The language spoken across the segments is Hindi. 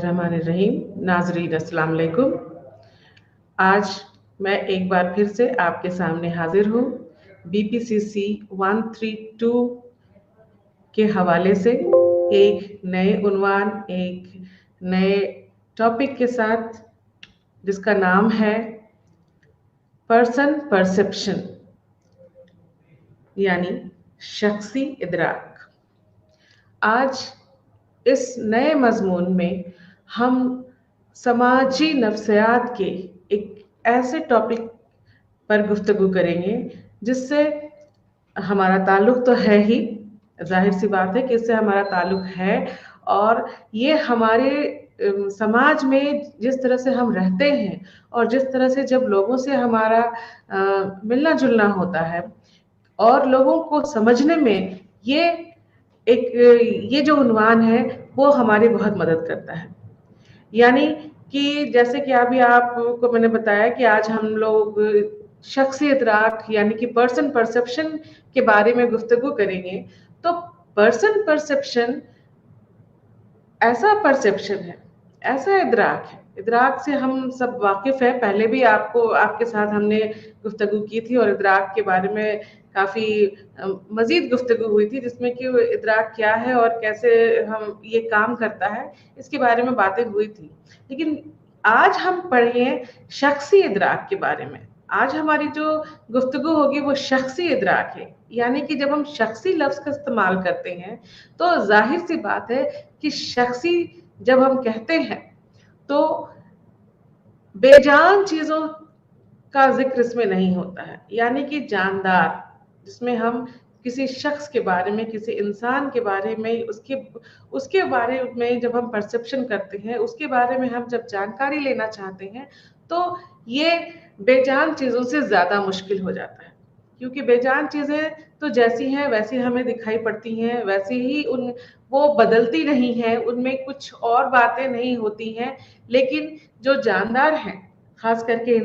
बिस्मिल्लाहिर्रहमानिर्रहीम। नाज़रीन अस्सलाम वालेकुम। आज मैं एक बार फिर से आपके सामने हाजिर हूँ बीपीसीसी 132 के हवाले से एक नए उन्वान, एक नए टॉपिक के साथ, जिसका नाम है पर्सन परसेप्शन, यानी शख्सी इदराक। आज इस नए मजमून में हम समाजी नफ्सियात के एक ऐसे टॉपिक पर गुफ्तगू करेंगे जिससे हमारा ताल्लुक़ तो है ही, जाहिर सी बात है कि इससे हमारा ताल्लुक़ है, और ये हमारे समाज में जिस तरह से हम रहते हैं और जिस तरह से जब लोगों से हमारा मिलना जुलना होता है और लोगों को समझने में ये जो उन्वान है वो हमारी बहुत मदद करता है। यानी कि जैसे कि अभी आपको मैंने बताया कि आज हम लोग शख्सी इदराक यानी कि पर्सन परसेप्शन के बारे में गुफ्तगू करेंगे। तो पर्सन परसेप्शन ऐसा परसेप्शन है, ऐसा इदराक है, इदराक से हम सब वाकिफ़ हैं। पहले भी आपके साथ हमने गुफ्तगू की थी और इदराक के बारे में काफ़ी मज़ीद गुफ्तगू हुई थी, जिसमें कि इदराक क्या है और कैसे हम ये काम करता है, इसके बारे में बातें हुई थी। लेकिन आज हम पढ़ेंगे शख्सी इदराक के बारे में। आज हमारी जो गुफ्तगू होगी वो शख्सी इदराक है, यानी कि जब हम शख्सी लफ्ज़ का इस्तेमाल करते हैं तो जाहिर सी बात है कि शख्सी जब हम कहते हैं तो बेजान चीज़ों का जिक्र इसमें नहीं होता है, यानी कि जानदार, जिसमें हम किसी शख्स के बारे में, किसी इंसान के बारे में, उसके बारे में जब हम परसेप्शन करते हैं, उसके बारे में हम जब जानकारी लेना चाहते हैं, तो ये बेजान चीज़ों से ज़्यादा मुश्किल हो जाता है। क्योंकि बेजान चीज़ें तो जैसी हैं वैसी हमें दिखाई पड़ती हैं, वैसे ही वो बदलती नहीं हैं, उनमें कुछ और बातें नहीं होती हैं। लेकिन जो जानदार हैं, ख़ास करके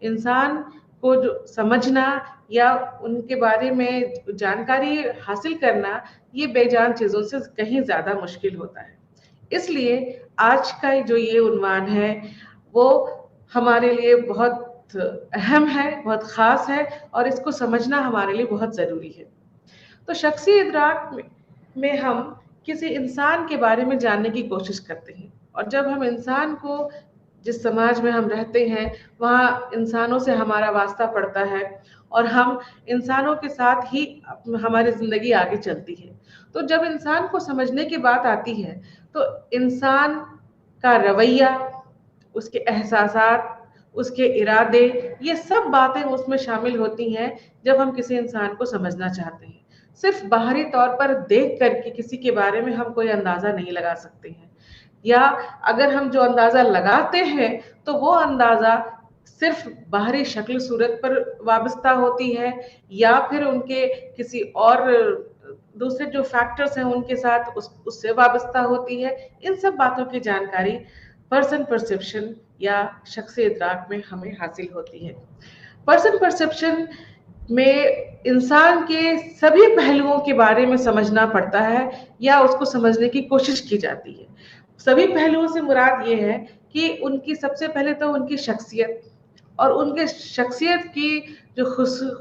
इंसान को जो समझना या उनके बारे में जानकारी हासिल करना, ये बेजान चीज़ों से कहीं ज़्यादा मुश्किल होता है। इसलिए आज का जो ये उन्वान है वो हमारे लिए बहुत अहम है, बहुत ख़ास है, और इसको समझना हमारे लिए बहुत ज़रूरी है। तो शख्सी इदराक में हम किसी इंसान के बारे में जानने की कोशिश करते हैं, और जब हम इंसान को, जिस समाज में हम रहते हैं वहाँ इंसानों से हमारा वास्ता पड़ता है और हम इंसानों के साथ ही हमारी ज़िंदगी आगे चलती है। तो जब इंसान को समझने की बात आती है तो इंसान का रवैया, उसके एहसासात, उसके इरादे, ये सब बातें उसमें शामिल होती हैं जब हम किसी इंसान को समझना चाहते हैं। सिर्फ बाहरी तौर पर देख करके किसी के बारे में हम कोई अंदाज़ा नहीं लगा सकते हैं, या अगर हम जो अंदाज़ा लगाते हैं तो वो अंदाज़ा सिर्फ बाहरी शक्ल सूरत पर वाबस्ता होती है, या फिर उनके किसी और दूसरे जो फैक्टर्स हैं उनके साथ उससे वाबस्ता होती है। इन सब बातों की जानकारी पर्सन परसेप्शन या शख्सी इदराक में हमें हासिल होती है। पर्सन परसेप्शन में इंसान के सभी पहलुओं के बारे में समझना पड़ता है या उसको समझने की कोशिश की जाती है। सभी पहलुओं से मुराद ये है कि उनकी सबसे पहले तो उनकी शख्सियत, और उनके शख्सियत की जो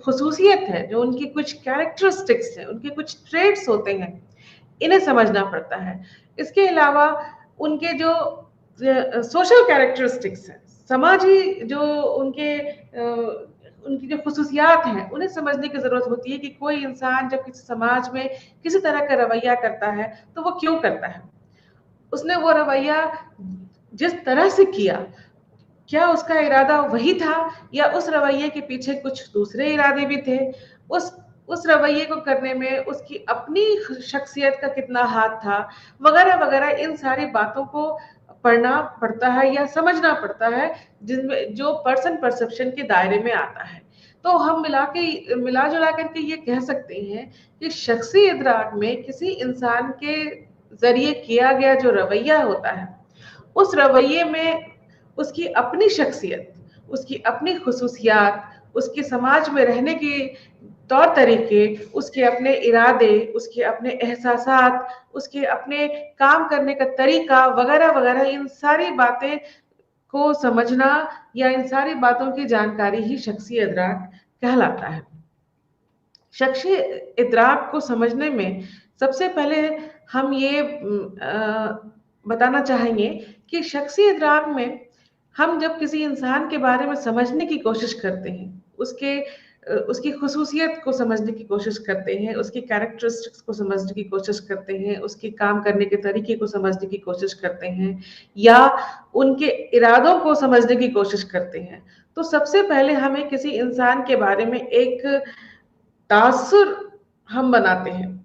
खुसूसियत है, जो उनकी कुछ कैरेक्टरिस्टिक्स हैं, उनके कुछ ट्रेड्स होते हैं, इन्हें समझना पड़ता है। इसके अलावा उनके जो सोशल कैरेक्टरिस्टिक्स हैं, समाजी जो उनकी जो खुसूसियात हैं, उन्हें समझने की ज़रूरत होती है कि कोई इंसान जब किसी समाज में किसी तरह का रवैया करता है तो वो क्यों करता है, उसने वो रवैया जिस तरह से किया, क्या उसका इरादा वही था या उस रवैये के पीछे कुछ दूसरे इरादे भी थे? उस रवैये को करने में उसकी अपनी शख्सियत का कितना हाथ था, वगैरह वगैरह। इन सारी बातों को पढ़ना पड़ता है या समझना पड़ता है, जिनमें जो पर्सन परसेप्शन के दायरे में आता है। तो हम मिला जुला करके ये कह सकते हैं कि शख्सी इदराक में किसी इंसान के ज़रिए किया गया जो रवैया होता है, उस रवैये में उसकी अपनी शख्सियत, उसकी अपनी खुसूसियात, उसके समाज में रहने की तौर तरीके, उसके अपने इरादे, उसके अपने एहसासात, उसके अपने काम करने का तरीका वगैरह वगैरह, इन सारी बातें को समझना या इन सारी बातों की जानकारी ही शख्सी इदराक कहलाता है। शख्सी इदराक को समझने में सबसे पहले हम ये बताना चाहेंगे कि शख्सी इदराक में हम जब किसी इंसान के बारे में समझने की कोशिश करते हैं, उसकी खुसूसियत को समझने की कोशिश करते हैं, उसकी कैरेक्टरिस्टिक्स को समझने की कोशिश करते हैं, उसके काम करने के तरीके को समझने की कोशिश करते हैं, या उनके इरादों को समझने की कोशिश करते हैं, तो सबसे पहले हमें किसी इंसान के बारे में एक तासुर हम बनाते हैं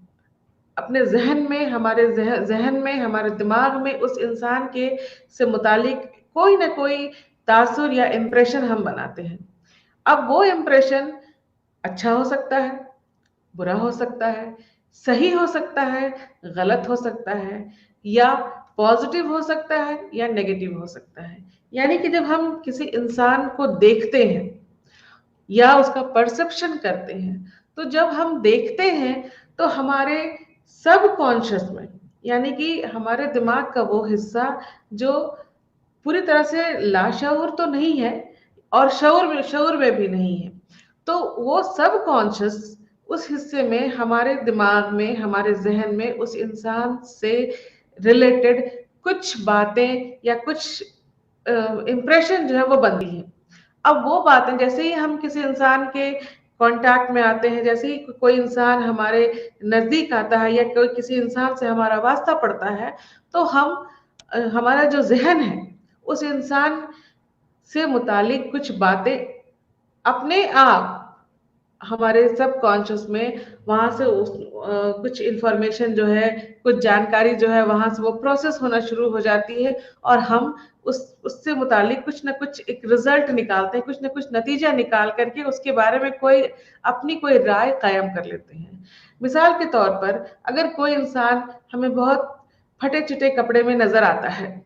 अपने जहन में, हमारे जहन में, हमारे दिमाग में उस इंसान के से मुतालिक कोई ना कोई तासुर या इम्प्रेशन हम बनाते हैं। अब वो इम्प्रेशन अच्छा हो सकता है, बुरा हो सकता है, सही हो सकता है, गलत हो सकता है, या पॉजिटिव हो सकता है या नेगेटिव हो सकता है। यानी कि जब हम किसी इंसान को देखते हैं या उसका परसेप्शन करते हैं, तो जब हम देखते हैं तो हमारे सबकॉन्शियस में, यानी कि हमारे दिमाग का वो हिस्सा जो पूरी तरह से लाशऊर तो नहीं है और शऊर में भी नहीं है, तो वो सबकॉन्शियस उस हिस्से में हमारे दिमाग में, हमारे जहन में उस इंसान से रिलेटेड कुछ बातें या कुछ इम्प्रेशन जो है वो बनती हैं। अब वो बातें, जैसे ही हम किसी इंसान के कांटेक्ट में आते हैं, जैसे ही कोई इंसान हमारे नजदीक आता है या कोई किसी इंसान से हमारा वास्ता पड़ता है, तो हमारा जो जहन है उस इंसान से मुतालिक कुछ बातें अपने आप हमारे सबकॉन्शियस में वहां से कुछ इंफॉर्मेशन जो है, कुछ जानकारी जो है वहां से वो प्रोसेस होना शुरू हो जाती है, और हम उससे मुतालिक कुछ ना कुछ एक रिजल्ट निकालते हैं, कुछ ना कुछ नतीजा निकाल करके उसके बारे में कोई राय कायम कर लेते हैं। मिसाल के तौर पर, अगर कोई इंसान हमें बहुत फटे चिटे कपड़े में नजर आता है,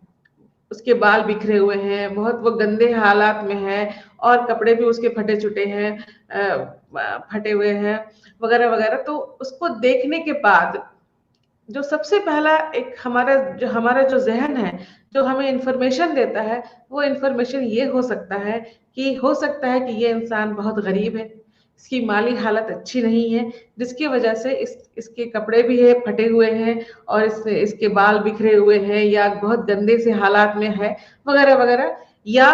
उसके बाल बिखरे हुए हैं, बहुत वो गंदे हालात में है, और कपड़े भी उसके फटे चुटे हैं, फटे हुए हैं वगैरह वगैरह, तो उसको देखने के बाद जो सबसे पहला एक हमारा जो जहन है, जो हमें इंफॉर्मेशन देता है, वो इंफॉर्मेशन ये हो सकता है कि ये इंसान बहुत गरीब है, इसकी माली हालत अच्छी नहीं है, जिसकी वजह से इसके कपड़े भी है फटे हुए हैं, और इसके बाल बिखरे हुए हैं, या बहुत गंदे से हालात में है वगैरह वगैरह। या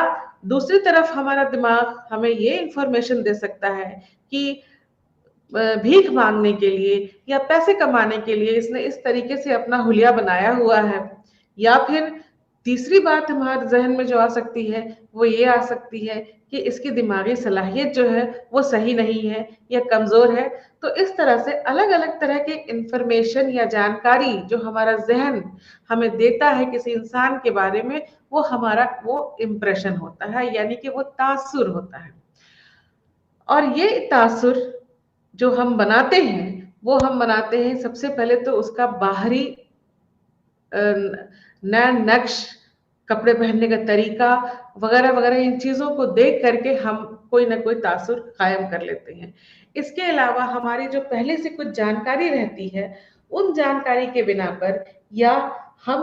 दूसरी तरफ हमारा दिमाग हमें ये इंफॉर्मेशन दे सकता है कि भीख मांगने के लिए या पैसे कमाने के लिए इसने इस तरीके से अपना हुलिया बनाया हुआ है। या फिर तीसरी बात हमारे जहन में जो आ सकती है, वो ये आ सकती है कि इसकी दिमागी सलाहियत जो है वो सही नहीं है या कमजोर है। तो इस तरह से अलग अलग तरह के इंफॉर्मेशन या जानकारी जो हमारा जहन हमें देता है किसी इंसान के बारे में, वो इम्प्रेशन होता है, यानी कि वो तासुर होता है। और ये तासुर जो हम बनाते हैं, वो हम बनाते हैं सबसे पहले तो उसका बाहरी नया नक्श, कपड़े पहनने का तरीका वगैरह वगैरह, इन चीजों को देख करके हम कोई ना कोई तासुर कायम कर लेते हैं। इसके अलावा हमारी जो पहले से कुछ जानकारी रहती है, उन जानकारी के बिना पर, या हम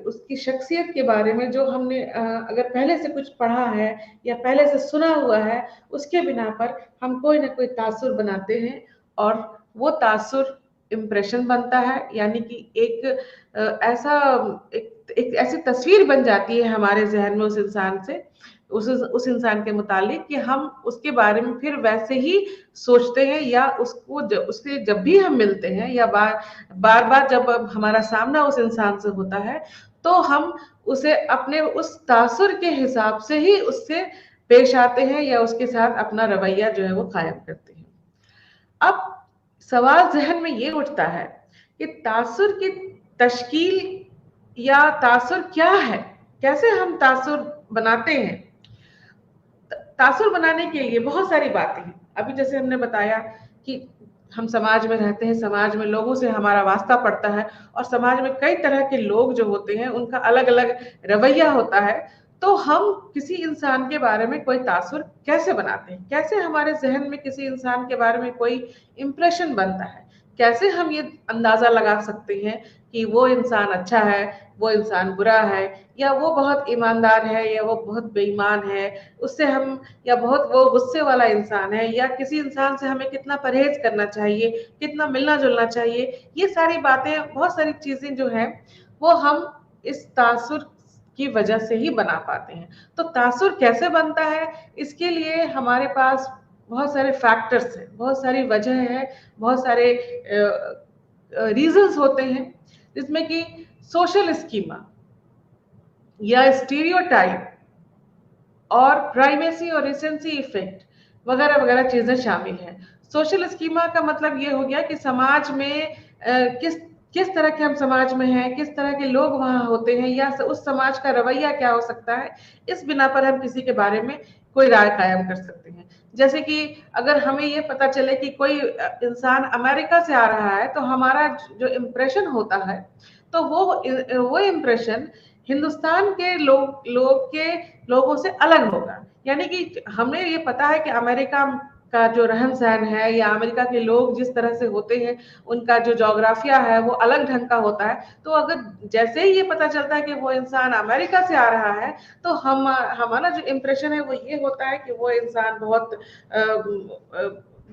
उसकी शख्सियत के बारे में जो हमने अगर पहले से कुछ पढ़ा है या पहले से सुना हुआ है, उसके बिना पर हम कोई ना कोई तासुर बनाते हैं, और वो तासुर इम्प्रेशन बनता है, यानी कि एक ऐसी तस्वीर बन जाती है हमारे जहन में उस इंसान के मुतालिक, कि हम उसके बारे में फिर वैसे ही सोचते हैं, या उससे जब भी हम मिलते हैं, या बार बार जब हमारा सामना उस इंसान से होता है, तो हम उसे अपने उस तासुर के हिसाब से ही उससे पेश आते हैं, या उसके साथ अपना रवैया जो है वो कायम करते हैं। अब सवाल जहन में ये उठता है कि तासुर की तश्कील या तासुर क्या है, कैसे हम तासुर बनाते हैं। तासुर बनाने के लिए बहुत सारी बातें हैं। अभी जैसे हमने बताया कि हम समाज में रहते हैं, समाज में लोगों से हमारा वास्ता पड़ता है, और समाज में कई तरह के लोग जो होते हैं उनका अलग अलग रवैया होता है। तो हम किसी इंसान के बारे में कोई तासुर कैसे बनाते हैं, कैसे हमारे जहन में किसी इंसान के बारे में कोई इंप्रेशन बनता है, कैसे हम ये अंदाजा लगा सकते हैं कि वो इंसान अच्छा है, वो इंसान बुरा है, या वो बहुत ईमानदार है या वो बहुत बेईमान है, उससे हम, या बहुत वो गुस्से वाला इंसान है, या किसी इंसान से हमें कितना परहेज करना चाहिए, कितना मिलना जुलना चाहिए। ये सारी बातें, बहुत सारी चीजें जो है वो हम इस तासुर की वजह से ही बना पाते हैं। तो तासुर कैसे बनता है, इसके लिए हमारे पास बहुत सारे फैक्टर्स हैं, बहुत सारी वजह है, बहुत सारे रीजंस होते हैं, जिसमें कि सोशल स्कीमा या स्टीरियोटाइप और प्राइमेसी और रिसेंसी इफेक्ट वगैरह वगैरह चीजें शामिल हैं। सोशल स्कीमा का मतलब ये हो गया कि समाज में किस किस तरह के हम समाज में हैं, किस तरह के लोग वहां होते हैं, या उस समाज का रवैया क्या हो सकता है, इस बिना पर हम किसी के बारे में कोई राय कायम कर सकते हैं। जैसे कि अगर हमें ये पता चले कि कोई इंसान अमेरिका से आ रहा है, तो हमारा जो इम्प्रेशन होता है, तो वो इम्प्रेशन हिंदुस्तान के लोगों से अलग होगा। यानी कि हमें ये पता है कि अमेरिका का जो रहन सहन है, या अमेरिका के लोग जिस तरह से होते हैं, उनका जो जोग्राफिया है वो अलग ढंग का होता है। तो अगर जैसे ही ये पता चलता है कि वो इंसान अमेरिका से आ रहा है, तो हमारा जो इम्प्रेशन है वो ये होता है कि वो इंसान बहुत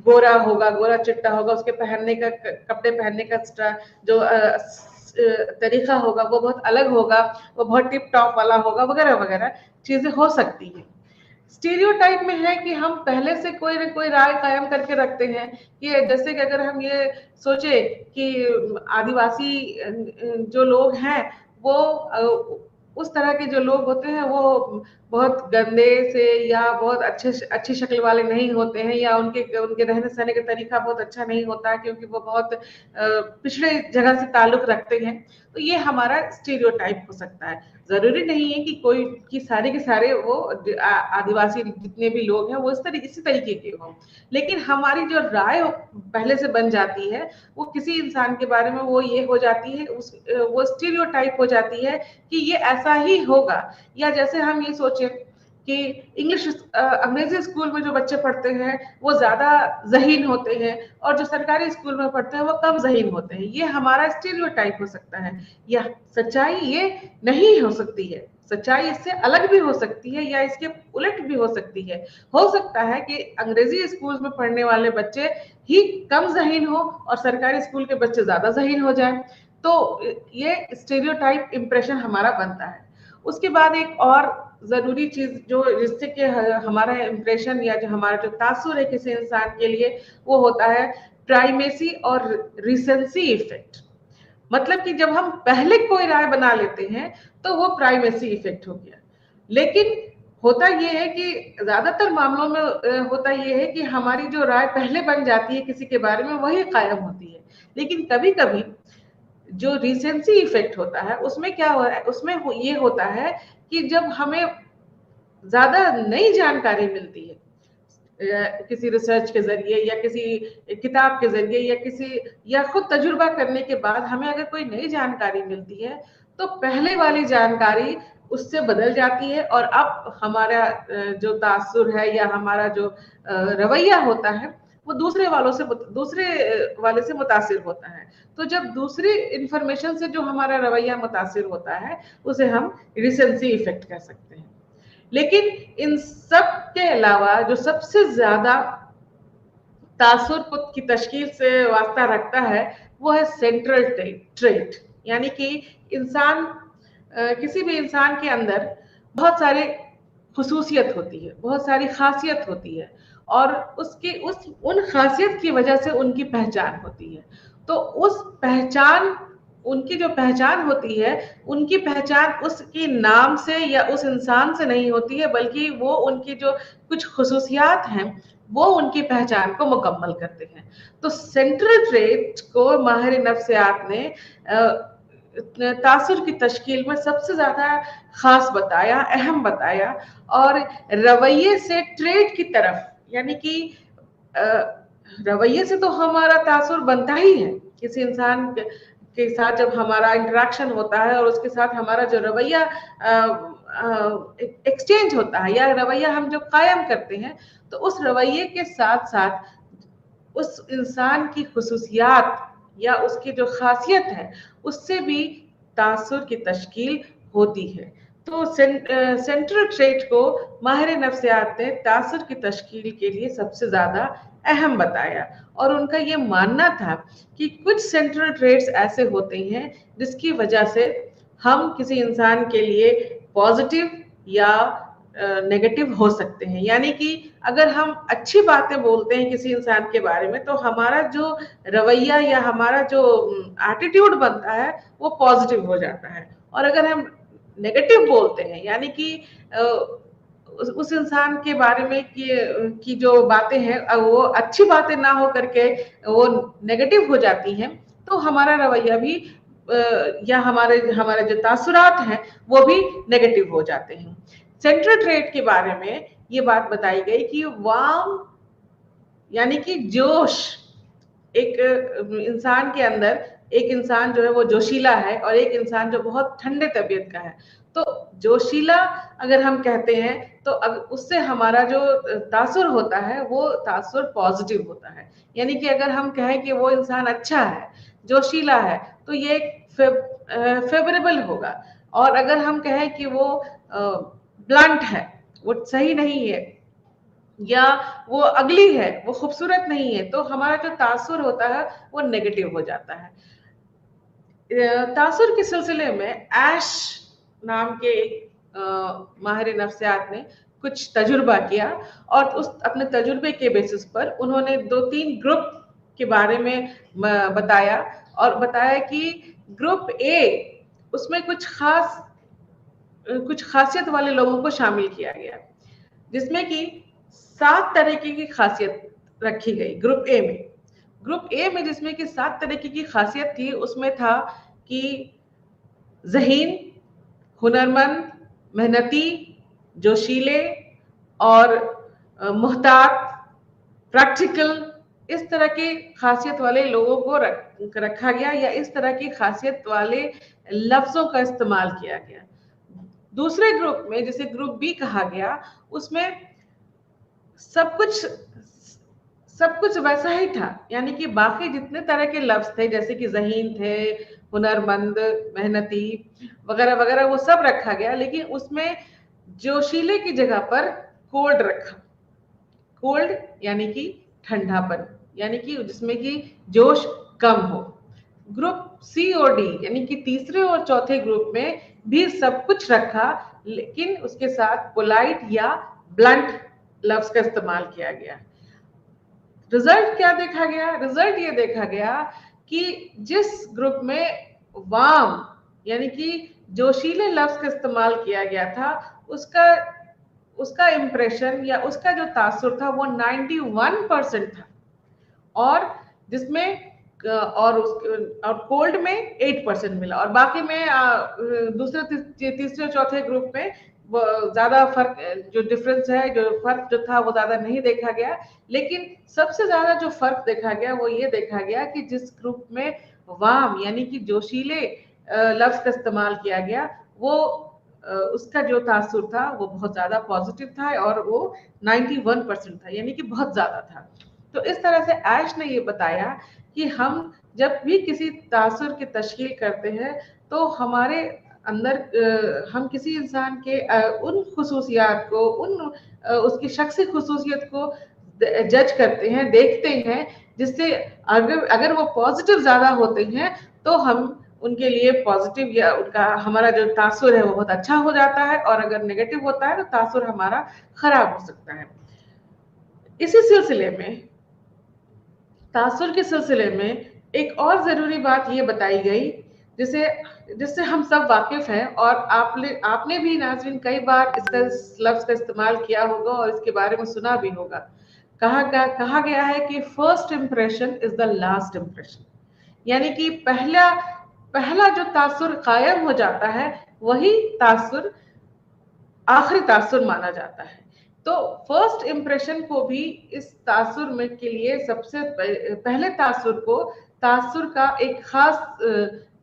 गोरा होगा, गोरा चिट्टा होगा, उसके पहनने का, कपड़े पहनने का जो तरीका होगा वो बहुत अलग होगा, वो बहुत टिप टॉप वाला होगा, वगैरह वगैरह चीजें हो सकती हैं। स्टीरियोटाइप में है कि हम पहले से कोई न कोई राय कायम करके रखते हैं, कि जैसे कि अगर हम ये सोचे कि आदिवासी जो लोग हैं वो उस तरह के जो लोग होते हैं वो बहुत गंदे से या बहुत अच्छी शक्ल वाले नहीं होते हैं, या उनके उनके रहने सहने का तरीका बहुत अच्छा नहीं होता है, क्योंकि वो बहुत पिछड़े जगह से ताल्लुक रखते हैं। तो ये हमारा स्टीरियोटाइप हो सकता है। जरूरी नहीं है कि कोई कि सारे के सारे वो आदिवासी जितने भी लोग हैं वो इसी तरीके के हों, लेकिन हमारी जो राय पहले से बन जाती है वो किसी इंसान के बारे में वो ये हो जाती है, वो स्टीरियोटाइप हो जाती है कि ये ऐसा ही होगा। या जैसे हम ये सोचें कि अंग्रेजी स्कूल में जो बच्चे पढ़ते हैं वो ज्यादा ज़हीन होते हैं, और जो सरकारी स्कूल में पढ़ते हैं वो कम ज़हीन होते हैं। ये हमारा स्टीरियोटाइप हो सकता है। या सच्चाई ये नहीं हो सकती है, सच्चाई इससे अलग भी हो सकती है, या इसके उलट भी हो सकती है। हो सकता है कि अंग्रेजी स्कूल में पढ़ने वाले बच्चे ही कम ज़हीन हो और सरकारी स्कूल के बच्चे ज्यादा ज़हीन हो जाए। तो ये स्टीरियोटाइप इंप्रेशन हमारा बनता है। उसके बाद एक और जरूरी चीज जो जिससे कि हमारा इंप्रेशन या जो हमारा जो तासुर है किसी इंसान के लिए, वो होता है प्राइमेसी और रिसेंसी इफेक्ट। मतलब कि जब हम पहले कोई राय बना लेते हैं तो वो प्राइमेसी इफेक्ट हो गया। लेकिन होता ये है कि ज्यादातर मामलों में होता ये है कि हमारी जो राय पहले बन जाती है किसी के बारे में वही कायम होती है। लेकिन कभी कभी जो रिसेंसी इफेक्ट होता है उसमें क्या हो रहा है, उसमें ये होता है कि जब हमें ज्यादा नई जानकारी मिलती है, किसी रिसर्च के जरिए या किसी किताब के जरिए या किसी या खुद तजुर्बा करने के बाद हमें अगर कोई नई जानकारी मिलती है, तो पहले वाली जानकारी उससे बदल जाती है, और अब हमारा जो तासुर है या हमारा जो रवैया होता है वो दूसरे वाले से मुतासिर होता है। तो जब दूसरी इंफॉर्मेशन से जो हमारा रवैया मुतासिर होता है उसे हम रिसेंसी इफेक्ट कह सकते हैं। लेकिन इन सब के अलावा जो सबसे ज्यादा तासुर की तश्कील से वास्ता रखता है वो है सेंट्रल ट्रेट। यानी कि इंसान किसी भी इंसान के अंदर बहुत सारे खुसूसियत होती है, बहुत सारी खासियत होती है, और उसकी उन खासियत की वजह से उनकी पहचान होती है। तो उनकी जो पहचान होती है, उनकी पहचान उसके नाम से या उस इंसान से नहीं होती है, बल्कि वो उनकी जो कुछ खुसूसियात हैं वो उनकी पहचान को मुकम्मल करते हैं। तो सेंट्रल ट्रेट को माहिर नफ्सियात ने तासुर की तश्कील में सबसे ज्यादा खास बताया, अहम बताया, और रवैये से ट्रेट की तरफ, यानी कि रवैये से तो हमारा तासुर बनता ही है, किसी इंसान के साथ जब हमारा इंटरेक्शन होता है और उसके साथ हमारा जो रवैया एक्सचेंज होता है या रवैया हम जो कायम करते हैं, तो उस रवैये के साथ साथ उस इंसान की खुसूसियात या उसकी जो खासियत है उससे भी तासुर की तश्कील होती है। तो सेंट्रल ट्रेट को माहिर नफ्सियात ने तासुर की तश्कील के लिए सबसे ज्यादा अहम बताया और उनका ये मानना था कि कुछ सेंट्रल ट्रेट्स ऐसे होते हैं जिसकी वजह से हम किसी इंसान के लिए पॉजिटिव या नेगेटिव हो सकते हैं। यानी कि अगर हम अच्छी बातें बोलते हैं किसी इंसान के बारे में तो हमारा जो रवैया या हमारा जो एटीट्यूड बनता है वो पॉजिटिव हो जाता है, और अगर हम नेगेटिव बोलते हैं यानी कि उस इंसान के बारे में कि जो बातें हैं वो अच्छी बातें ना हो करके वो नेगेटिव हो जाती हैं, तो हमारा रवैया भी या हमारे हमारे जो तासुरात हैं वो भी नेगेटिव हो जाते हैं। सेंट्रल ट्रेट के बारे में ये बात बताई गई कि वार्म यानी कि जोश, एक इंसान के अंदर एक इंसान जो है वो जोशीला है और एक इंसान जो बहुत ठंडे तबीयत का है। तो जोशीला अगर हम कहते हैं तो उससे हमारा जो तासुर होता है वो तासुर पॉजिटिव होता है। यानी कि अगर हम कहें कि वो इंसान अच्छा है, जोशीला है, तो ये फेवरेबल होगा। और अगर हम कहें कि वो ब्लंट है, वो सही नहीं है, या वो अगली है, वो खूबसूरत नहीं है, तो हमारा जो तासुर होता है वो नेगेटिव हो जाता है। तासुर के सिलसिले में ऐश नाम के एक माहिर नफ्सियात ने कुछ तजुर्बा किया और उस अपने तजुर्बे के बेसिस पर उन्होंने 2-3 ग्रुप के बारे में बताया और बताया कि ग्रुप ए उसमें कुछ खासियत वाले लोगों को शामिल किया गया, जिसमें कि 7 तरीके की खासियत रखी गई ग्रुप ए में। ग्रुप ए में जिसमें कि 7 तरीके की खासियत थी, उसमें था कि ज़हीन, हुनरमंद, मेहनती, जोशीले और मुहतात, प्रैक्टिकल, इस तरह की खासियत वाले लोगों को रखा गया या इस तरह की खासियत वाले लफ्जों का इस्तेमाल किया गया। दूसरे ग्रुप में जिसे ग्रुप बी कहा गया, उसमें सब कुछ वैसा ही था, यानी कि बाकी जितने तरह के लफ्ज थे जैसे कि ज़हीन थे, हुनरमंद, मेहनती वगैरह वगैरह, वो सब रखा गया, लेकिन उसमें जोशीले की जगह पर कोल्ड रखा। कोल्ड यानी कि ठंडापन, यानी कि जिसमें कि जोश कम हो। ग्रुप सी और डी यानी कि तीसरे और चौथे ग्रुप में भी सब कुछ रखा, लेकिन उसके साथ पोलाइट या ब्लंट लफ्ज का इस्तेमाल किया गया। रिजल्ट क्या देखा गया? रिजल्ट ये देखा गया कि जिस ग्रुप में वार्म यानी कि जोशीले लफ्ज का इस्तेमाल किया गया था, उसका इंप्रेशन या उसका जो तासुर था वो 91% था, और जिसमें और कोल्ड में 8% मिला, और बाकी में दूसरे तीसरे चौथे ग्रुप में ज्यादा फर्क, जो डिफरेंस है, जो फर्क जो था वो ज्यादा नहीं देखा गया। लेकिन सबसे ज्यादा जो फर्क देखा गया वो ये देखा गया कि जिस ग्रुप में वाम यानी कि जोशीले लफ्ज का इस्तेमाल किया गया, वो उसका जो तासुर था वो बहुत ज्यादा पॉजिटिव था और वो 91% था, यानी कि बहुत ज्यादा था। तो इस तरह से ऐश ने ये बताया कि हम जब भी किसी तासुर की तश्कील करते हैं तो हमारे अंदर हम किसी इंसान के उन खुसूसियात को, उसकी शख्सी खुसूसियत को जज करते हैं, देखते हैं, जिससे अगर वो पॉजिटिव ज्यादा होते हैं तो हम उनके लिए पॉजिटिव या उनका हमारा जो तासुर है वो बहुत अच्छा हो जाता है, और अगर नेगेटिव होता है तो तासुर हमारा खराब हो सकता है। इसी सिलसिले में, तासुर के सिलसिले में एक और जरूरी बात ये बताई गई जिससे हम सब वाकिफ हैं, और आपने भी नाज़रीन कई बार इसका लफ्ज का इस्तेमाल किया होगा और इसके बारे में सुना भी होगा। कहा गया है कि first impression is the last impression, यानी कि पहला जो तासुर कायम हो जाता है वही तासुर आखिरी तासुर माना जाता है। तो फर्स्ट इंप्रेशन को भी इस तासुर में के लिए सबसे पहले तासुर को तासुर का एक खास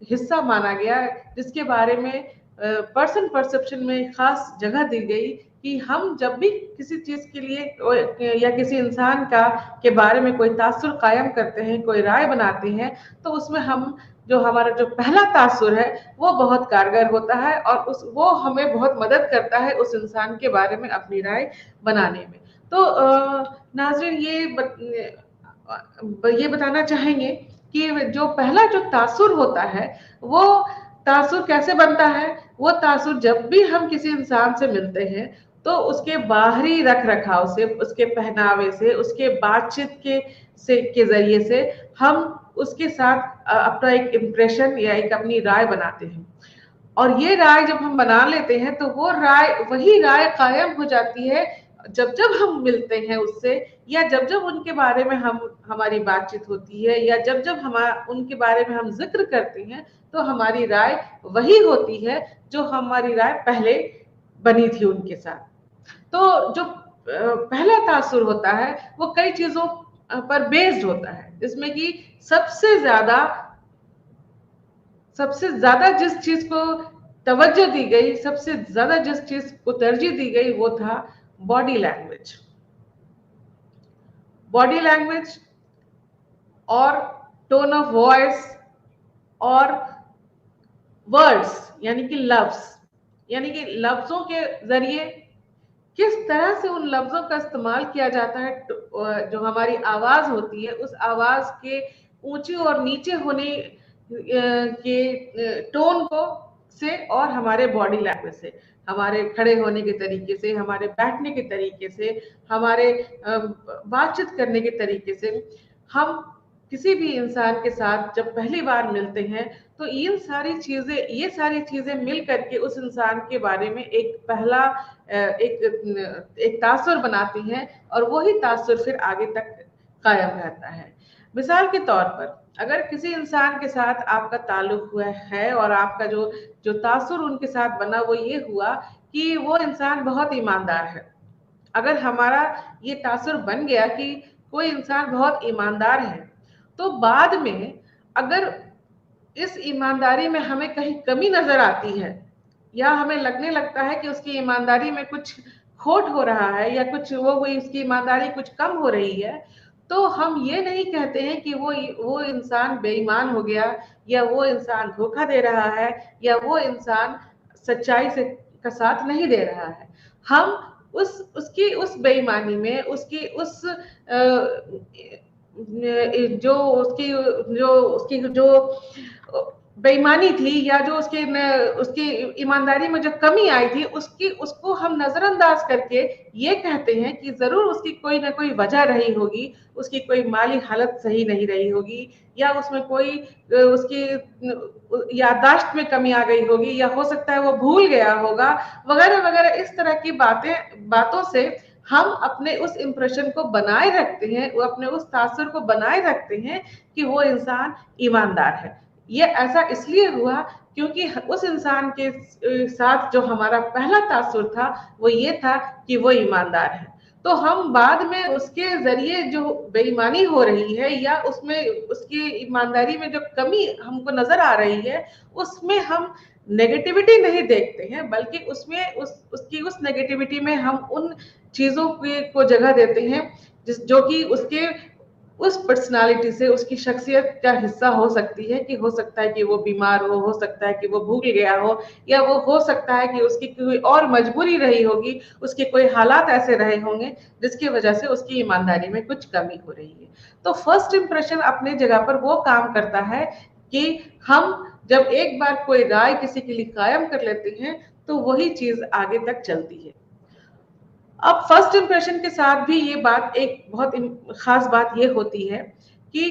हिस्सा माना गया, जिसके बारे में पर्सन परसेप्शन में खास जगह दी गई कि हम जब भी किसी चीज के लिए या किसी इंसान का के बारे में कोई तासुर कायम करते हैं, कोई राय बनाते हैं, तो उसमें हम जो हमारा जो पहला तासुर है वो बहुत कारगर होता है और वो हमें बहुत मदद करता है उस इंसान के बारे में अपनी राय बनाने में। तो नाज़रीन, ये बताना चाहेंगे कि जो पहला जो तासुर होता है वो तासुर कैसे बनता है। वो तासुर जब भी हम किसी इंसान से मिलते हैं तो उसके बाहरी रख रखाव से, उसके पहनावे से, उसके बातचीत के जरिए से हम उसके साथ अपना एक इम्प्रेशन या एक अपनी राय बनाते हैं। और ये राय जब हम बना लेते हैं तो वो राय, वही राय कायम हो जाती है जब जब हम मिलते हैं उससे, या जब जब उनके बारे में हमारी बातचीत होती है, या जब जब हम उनके बारे में हम जिक्र करते हैं, तो हमारी राय वही होती है जो हमारी राय पहले बनी थी उनके साथ। तो जो पहला तासुर होता है वो कई चीजों पर बेस्ड होता है, जिसमें कि सबसे ज्यादा जिस चीज को तवज्जो दी गई, सबसे ज्यादा जिस चीज को तरजीह दी गई, वो था बॉडी लैंग्वेज। बॉडी लैंग्वेज और टोन ऑफ वॉइस और वर्ड्स, यानी कि लफ्ज, यानी कि लफ्जों के जरिए किस तरह से उन लफ्जों का इस्तेमाल किया जाता है। जो हमारी आवाज होती है, उस आवाज के ऊंचे और नीचे होने के टोन को से, और हमारे बॉडी लैंग्वेज से, हमारे खड़े होने के तरीके से, हमारे बैठने के तरीके से, हमारे बातचीत करने के तरीके से, हम किसी भी इंसान के साथ जब पहली बार मिलते हैं तो ये सारी चीजें मिल करके उस इंसान के बारे में एक पहला एक तासुर बनाती हैं, और वही तासुर फिर आगे तक कायम रहता है। मिसाल के तौर पर, अगर किसी इंसान के साथ आपका ताल्लुक हुआ है और आपका जो जो तासुर उनके साथ बना वो ये हुआ कि वो इंसान बहुत ईमानदार है। अगर हमारा ये तासुर बन गया कि कोई इंसान बहुत ईमानदार है, तो बाद में अगर इस ईमानदारी में हमें कहीं कमी नजर आती है, या हमें लगने लगता है कि उसकी ईमानदारी में कुछ खोट हो रहा है, या कुछ उसकी ईमानदारी कुछ कम हो रही है, तो हम ये नहीं कहते हैं कि वो इंसान बेईमान हो गया, या वो इंसान धोखा दे रहा है, या वो इंसान सच्चाई से का साथ नहीं दे रहा है। हम उसकी उस बेईमानी में, उसकी उस उसकी जो बेईमानी थी, या जो उसकी ईमानदारी में जो कमी आई थी, उसको हम नजरअंदाज करके ये कहते हैं कि जरूर उसकी कोई ना कोई वजह रही होगी, उसकी कोई माली हालत सही नहीं रही होगी, या उसमें कोई उसकी याददाश्त में कमी आ गई होगी, या हो सकता है वो भूल गया होगा, वगैरह वगैरह। इस तरह की बातों से हम अपने उस इंप्रेशन को बनाए रखते हैं, वो अपने उस तासुर को बनाए रखते हैं कि वो इंसान ईमानदार है। ये ऐसा इसलिए हुआ क्योंकि उस इंसान के साथ जो हमारा पहला तासुर था वो ये था कि वो ईमानदार है। तो हम बाद में उसके जरिए जो बेईमानी हो रही है, या उसमें उसकी ईमानदारी में जो कमी हमको नजर आ रही है, उसमें हम नेगेटिविटी नहीं देखते हैं, बल्कि उसमें उसकी उस नेगेटिविटी में हम उन चीजों को जगह देते हैं जो कि उसके उस पर्सनालिटी से, उसकी शख्सियत का हिस्सा हो सकती है। कि हो सकता है कि वो बीमार हो सकता है कि वो भूल गया हो, या वो हो सकता है कि उसकी कोई और मजबूरी रही होगी, उसके कोई हालात ऐसे रहे होंगे जिसकी वजह से उसकी ईमानदारी में कुछ कमी हो रही है। तो फर्स्ट इंप्रेशन अपने जगह पर वो काम करता है कि हम जब एक बार कोई राय किसी के लिए कायम कर लेते हैं तो वही चीज आगे तक चलती है। अब फर्स्ट इंप्रेशन के साथ भी ये बात, एक बहुत खास बात ये होती है कि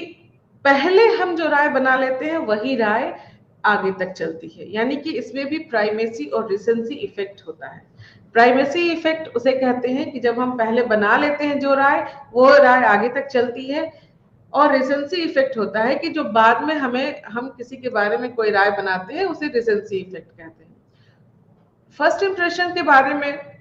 पहले हम जो राय बना लेते हैं वही राय आगे तक चलती है। यानी कि इसमें भी प्राइमेसी और रिसेंसी इफेक्ट होता है। प्राइमेसी इफेक्ट उसे कहते हैं कि जब हम पहले बना लेते हैं जो राय, वो राय आगे तक चलती है। और रिसेंसी इफेक्ट होता है कि जो बाद में हम किसी के बारे में कोई राय बनाते हैं, उसे रिसेंसी इफेक्ट कहते हैं। फर्स्ट इंप्रेशन के बारे में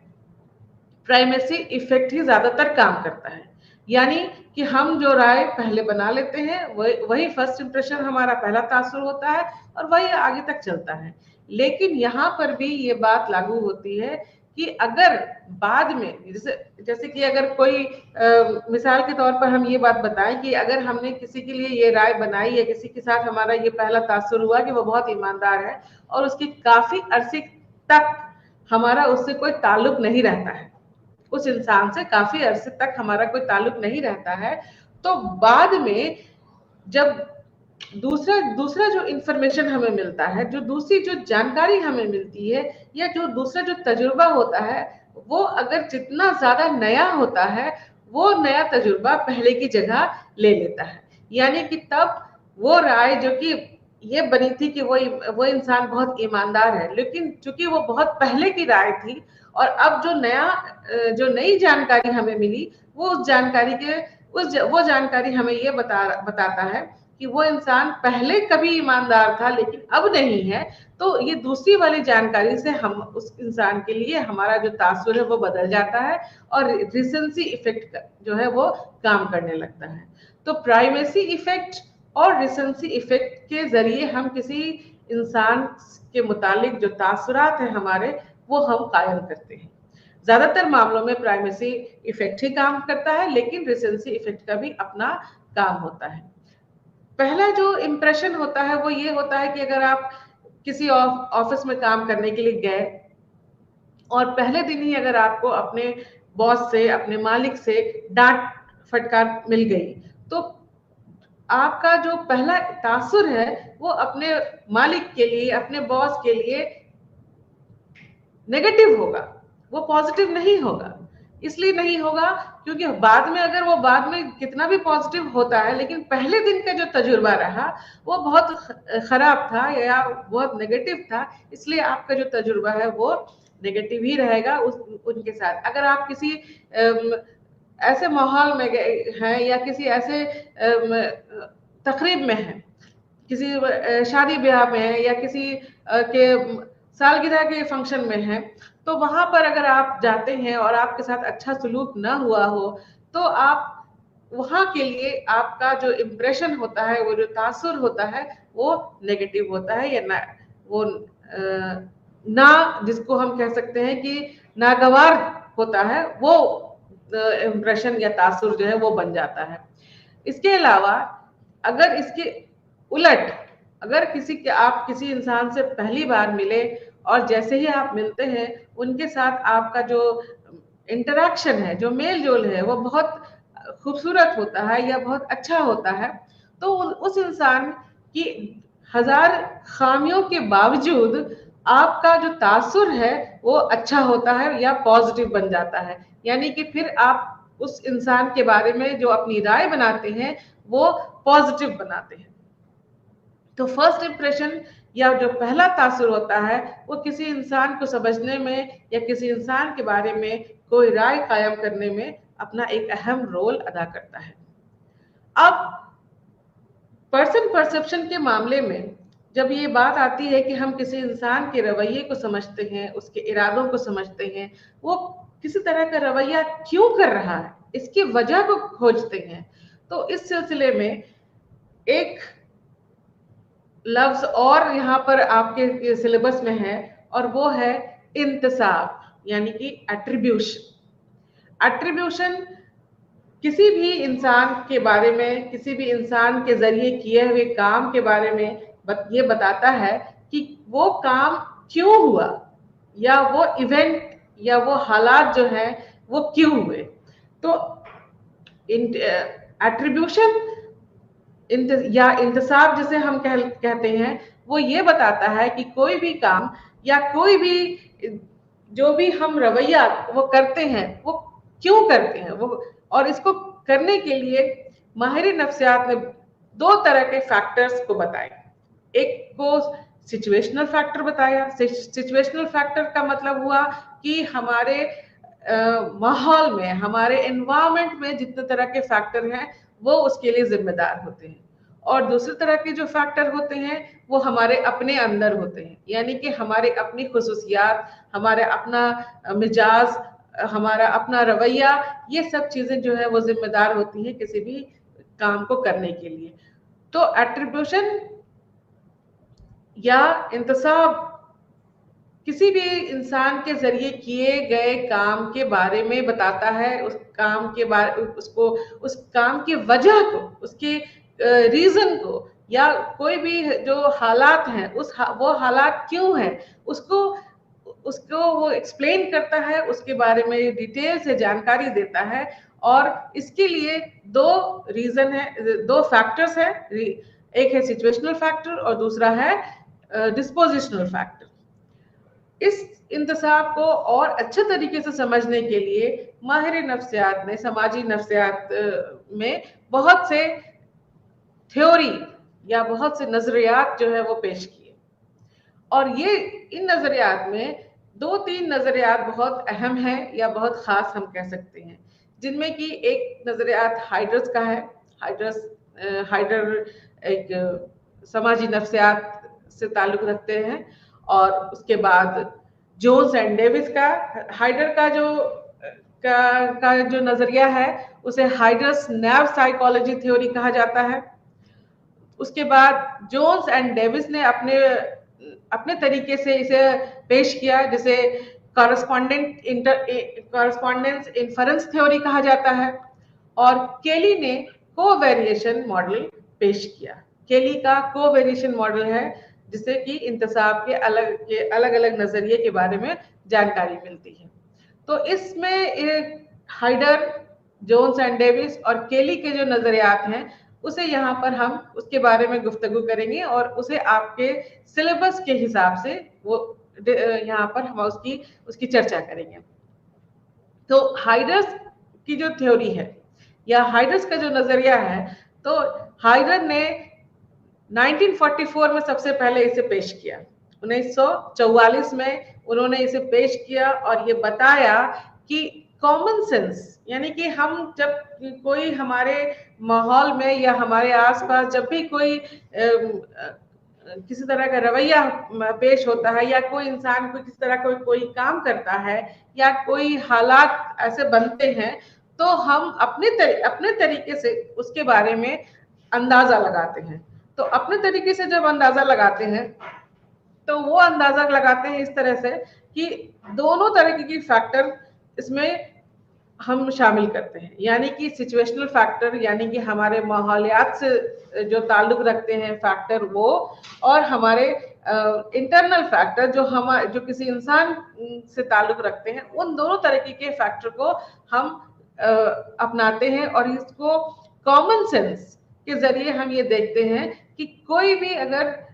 प्राइमेसी इफेक्ट ही ज्यादातर काम करता है, यानी कि हम जो राय पहले बना लेते हैं वही फर्स्ट इंप्रेशन हमारा पहला तासुर होता है और वही आगे तक चलता है। लेकिन यहाँ पर भी ये बात लागू होती है कि अगर बाद में जैसे जैसे कि अगर कोई मिसाल के तौर पर हम ये बात बताएं कि अगर हमने किसी के लिए ये राय बनाई है, किसी के साथ हमारा ये पहला तासुर हुआ कि वो बहुत ईमानदार है और उसकी काफी अरसे तक हमारा उससे कोई ताल्लुक नहीं रहता है, उस इंसान से काफी अरसे तक हमारा कोई ताल्लुक नहीं रहता है, तो बाद में जब दूसरा दूसरा जो इंफॉर्मेशन हमें मिलता है, जो दूसरी जो जानकारी हमें मिलती है या जो दूसरा जो तजुर्बा होता है, वो अगर जितना ज्यादा नया होता है वो नया तजुर्बा पहले की जगह ले लेता है। यानी कि तब वो राय जो कि ये बनी थी कि वो इंसान बहुत ईमानदार है, लेकिन चूंकि वो बहुत पहले की राय थी और अब जो नई जानकारी हमें मिली वो उस जानकारी के वो जानकारी हमें ये बताता है कि वो इंसान पहले कभी ईमानदार था लेकिन अब नहीं है। तो ये दूसरी वाली जानकारी से हम उस इंसान के लिए हमारा जो तासुर है वो बदल जाता है और रिसेंसी इफेक्ट जो है वो काम करने लगता है। तो प्राइमेसी इफेक्ट और रिसेंसी इफेक्ट के जरिए हम किसी इंसान के मुतालिक जो तासुरात है हमारे वो हम कायम करते हैं। ज्यादातर मामलों में प्राइमेसी इफेक्ट ही काम करता है, लेकिन रिसेंसी इफेक्ट का भी अपना काम होता है। पहला जो इम्प्रेशन होता है वो ये होता है कि अगर आप किसी ऑफिस में काम करने के लिए गए और पहले दिन ही अगर आपको अपने बॉस से, अपने मालिक से डांट फटकार मिल गई, तो आपका जो पहला तासुर है वो अपने मालिक के लिए, अपने बॉस के लिए नेगेटिव होगा, वो पॉजिटिव नहीं होगा। इसलिए नहीं होगा क्योंकि बाद में कितना भी पॉजिटिव होता है, लेकिन पहले दिन का जो तजुर्बा रहा वो बहुत खराब था या बहुत नेगेटिव था, इसलिए आपका जो तजुर्बा है वो नेगेटिव ही रहेगा उनके साथ। अगर आप किसी ऐसे माहौल में गए हैं या किसी ऐसे तकरीब में हैं, किसी शादी ब्याह में है या किसी के सालगिरह के फंक्शन में है, तो वहां पर अगर आप जाते हैं और आपके साथ अच्छा सलूक ना हुआ हो, तो आप वहां के लिए आपका जो इम्प्रेशन होता है, वो जो तासुर होता है वो नेगेटिव होता है, या ना वो ना जिसको हम कह सकते हैं कि नागवार होता है, वो इम्प्रेशन या तासुर जो है वो बन जाता है। इसके अलावा अगर इसके उलट अगर आप किसी इंसान से पहली बार मिले और जैसे ही आप मिलते हैं उनके साथ आपका जो इंटरेक्शन है, जो मेल जोल है वो बहुत खूबसूरत होता है या बहुत अच्छा होता है, तो उस इंसान की हजार खामियों के बावजूद आपका जो तासुर है वो अच्छा होता है या पॉजिटिव बन जाता है। यानी कि फिर आप उस इंसान के बारे में जो अपनी राय बनाते हैं वो पॉजिटिव बनाते हैं। तो फर्स्ट इंप्रेशन या जो पहला तासुर होता है वो किसी इंसान को समझने में या किसी इंसान के बारे में कोई राय कायम करने में अपना एक अहम रोल अदा करता है। अब पर्सन परसेप्शन के मामले में जब ये बात आती है कि हम किसी इंसान के रवैये को समझते हैं, उसके इरादों को समझते हैं, वो किसी तरह का रवैया क्यों कर रहा है, इसकी वजह को खोजते हैं, तो इस सिलसिले में एक लफ्ज और यहाँ पर आपके सिलेबस में है और वो है इंतसाब, यानी कि एट्रीब्यूशन। एट्रीब्यूशन किसी भी इंसान के बारे में, किसी भी इंसान के जरिए किए हुए काम के बारे में ये बताता है कि वो काम क्यों हुआ या वो इवेंट या वो हालात जो है वो क्यों हुए। तो एट्रीब्यूशन या इंतसाब जिसे हम कहते हैं, वो ये बताता है कि कोई भी काम या कोई भी जो भी हम रवैया वो करते हैं वो क्यों करते हैं, वो और इसको करने के लिए माहिर नफ्सियात ने दो तरह के फैक्टर्स को बताए। एक को सिचुएशनल फैक्टर बताया। सिचुएशनल फैक्टर का मतलब हुआ कि हमारे माहौल में, हमारे एनवायरमेंट में जितने तरह के फैक्टर हैं वो उसके लिए जिम्मेदार होते हैं। और दूसरे तरह के जो फैक्टर होते हैं वो हमारे अपने अंदर होते हैं, यानी कि हमारे अपनी खुसूसियात, हमारे अपना मिजाज, हमारा अपना रवैया, ये सब चीजें जो है वो जिम्मेदार होती हैं किसी भी काम को करने के लिए। तो एट्रीब्यूशन या इंतसाब किसी भी इंसान के जरिए किए गए काम के बारे में बताता है, उस काम के बारे उसको उस काम की वजह को, उसके रीजन को, या कोई भी जो हालात हैं वो हालात क्यों हैं उसको उसको वो एक्सप्लेन करता है, उसके बारे में डिटेल से जानकारी देता है। और इसके लिए दो रीजन है, दो फैक्टर्स है, एक है सिचुएशनल फैक्टर और दूसरा है डिस्पोजिशनल फैक्टर। इस इंतसाब को और अच्छे तरीके से समझने के लिए माहिर नफ्सियात ने समाजी नफ्सियात में बहुत से थ्योरी या बहुत से नजरियात जो है वो पेश किए। और ये इन नजरियात में दो तीन नजरियात बहुत अहम है या बहुत खास हम कह सकते हैं, जिनमें कि एक नजरियात हाइडर्स का है। हाइडर एक समाजी नफ्सियात से ताल्लुक रखते हैं। और उसके बाद जोन्स एंड डेविस का, हाइडर का जो नजरिया है उसे हाइडर्स नर्व साइकोलॉजी थ्योरी कहा जाता है। उसके बाद जोन्स एंड डेविस ने अपने तरीके से इसे पेश किया, जिसे कॉरस्पॉन्डेंस इन्फरेंस थ्योरी कहा जाता है। और केली ने कोवेरिएशन मॉडल पेश किया। केली का कोवेरिएशन मॉडल है जिससे कि इंतसाब के अलग अलग नजरिए के बारे में जानकारी मिलती है। तो इसमें हाइडर, जोन्स एंड डेविस और केली के जो नजरियात हैं उसे यहाँ पर हम उसके बारे में गुफ्तगू करेंगे और उसे आपके सिलेबस के हिसाब से वो यहाँ पर हम उसकी चर्चा करेंगे। तो हाइडर्स की जो थ्योरी है या हाइडर्स का जो नजरिया है, तो हाइडर ने 1944 में सबसे पहले इसे पेश किया। 1944 में उन्होंने इसे पेश किया और ये बताया कि कॉमन सेंस, यानी कि हम जब कोई हमारे माहौल में या हमारे आसपास जब भी कोई किसी तरह का रवैया पेश होता है या कोई इंसान को किसी तरह कोई काम करता है या कोई हालात ऐसे बनते हैं, तो हम अपने तरीके से उसके बारे में अंदाजा लगाते हैं। तो अपने तरीके से जब अंदाजा लगाते हैं तो वो अंदाजा लगाते हैं इस तरह से कि दोनों तरह की फैक्टर इसमें हम शामिल करते हैं, यानी कि सिचुएशनल फैक्टर, यानी कि हमारे माहौलियात से जो ताल्लुक रखते हैं फैक्टर वो, और हमारे इंटरनल फैक्टर जो किसी इंसान से ताल्लुक रखते हैं, उन दोनों तरीके के फैक्टर को हम अपनाते हैं। और इसको कॉमन सेंस के जरिए हम ये देखते हैं कि कोई भी अगर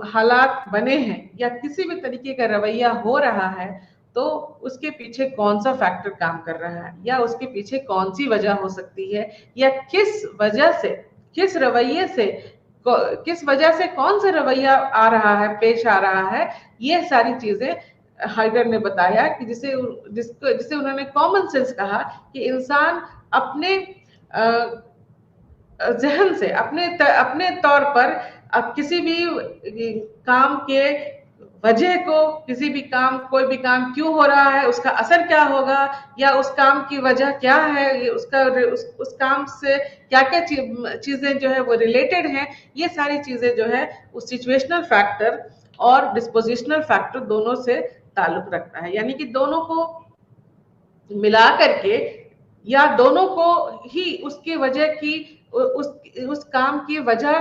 हालात बने हैं या किसी भी तरीके का रवैया हो रहा है तो उसके पीछे कौन सा फैक्टर काम कर रहा है या उसके पीछे कौन सी वजह हो सकती है, या किस वजह से, किस रवैये से, किस वजह से कौन सा रवैया आ रहा है, पेश आ रहा है, ये सारी चीजें हाइडर ने बताया कि जिसे उन्होंने कॉमन सेंस कहा कि इंसान अपने जहन से अपने तौर पर अब किसी भी काम के वजह को, कोई भी काम क्यों हो रहा है, उसका असर क्या होगा, या उस काम की वजह क्या है, उस काम से क्या क्या चीजें जो है वो रिलेटेड हैं, ये सारी चीजें जो है उस सिचुएशनल फैक्टर और डिस्पोजिशनल फैक्टर दोनों से ताल्लुक रखता है। यानी कि दोनों को मिला करके या दोनों को ही उसकी वजह की उस काम की वजह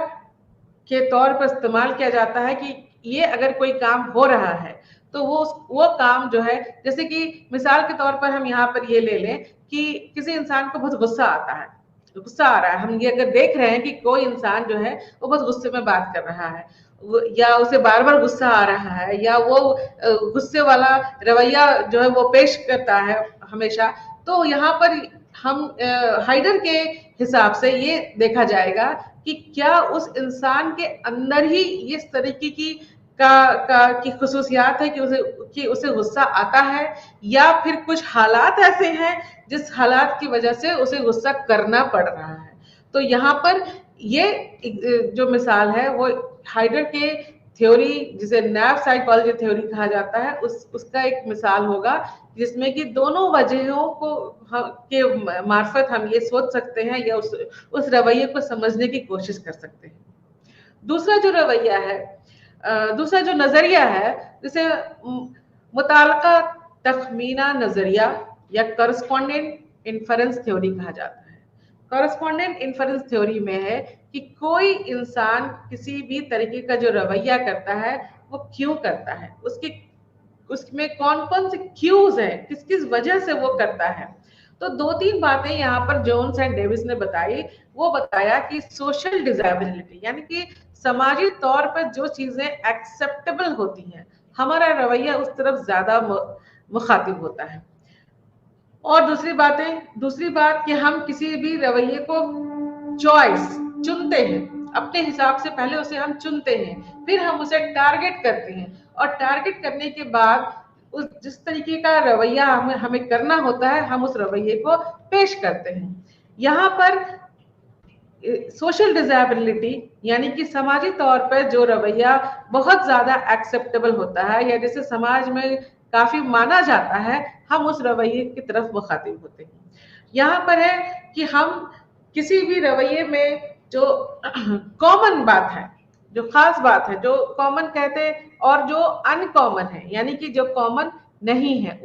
के तौर पर इस्तेमाल किया जाता है कि ये अगर कोई काम हो रहा है तो वो काम जो है, जैसे कि मिसाल के तौर पर हम यहाँ पर ये ले लें कि किसी इंसान को बहुत गुस्सा आता है, गुस्सा आ रहा है, हम ये अगर देख रहे हैं कि कोई इंसान जो है वो बहुत गुस्से में बात कर रहा है या उसे बार बार गुस्सा आ रहा है या वो गुस्से वाला रवैया जो है वो पेश करता है हमेशा, तो यहाँ पर हम हाइडर के हिसाब से ये देखा जाएगा कि क्या उस इंसान के अंदर ही इस तरीके की खुसूसियात है कि उसे गुस्सा आता है, या फिर कुछ हालात ऐसे हैं जिस हालात की वजह से उसे गुस्सा करना पड़ रहा है। तो यहाँ पर ये जो मिसाल है वो हाइडर के थ्योरी जिसे नैव साइकोलॉजी थ्योरी कहा जाता है उसका एक मिसाल होगा, जिसमें कि दोनों वजहों को के मार्फत हम ये सोच सकते हैं या उस रवैये को समझने की कोशिश कर सकते हैं। दूसरा जो रवैया है, दूसरा जो नजरिया है, जिसे मुतालका तखमीना नजरिया या करस्पॉन्डेंट इन्फरेंस थ्योरी कहा जाता है। करस्पॉन्डेंट इन्फरेंस थ्योरी में है कि कोई इंसान किसी भी तरीके का जो रवैया करता है वो क्यों करता है, उसमें कौन कौन से क्यूज है, किस किस वजह से वो करता है। तो दो तीन बातें यहाँ पर जोन्स एंड डेविस ने बताई। वो बताया कि सोशल डिजायरेबिलिटी, यानी कि समाजी तौर पर जो चीजें एक्सेप्टेबल होती हैं, हमारा रवैया उस तरफ ज्यादा मुखातिब होता है। और दूसरी बात कि हम किसी भी रवैये को चॉइस चुनते हैं, अपने हिसाब से पहले उसे हम चुनते हैं, फिर हम उसे टारगेट करते हैं, और टारगेट करने के बाद उस जिस तरीके का रवैया हमें करना होता है, हम उस रवैये को पेश करते हैं। यहाँ पर सोशल डिजायरेबिलिटी यानी कि समाजी तौर पर जो रवैया बहुत ज्यादा एक्सेप्टेबल होता है या जिसे समाज में काफी माना जाता है, हम उस रवैये की तरफ मुखातिब होते हैं। यहाँ पर है कि हम किसी भी रवैये में जो कॉमन बात है, जो खास बात है, जो कॉमन कहते हैं, और जो अनकॉमन है यानी कि जो कॉमन नहीं है,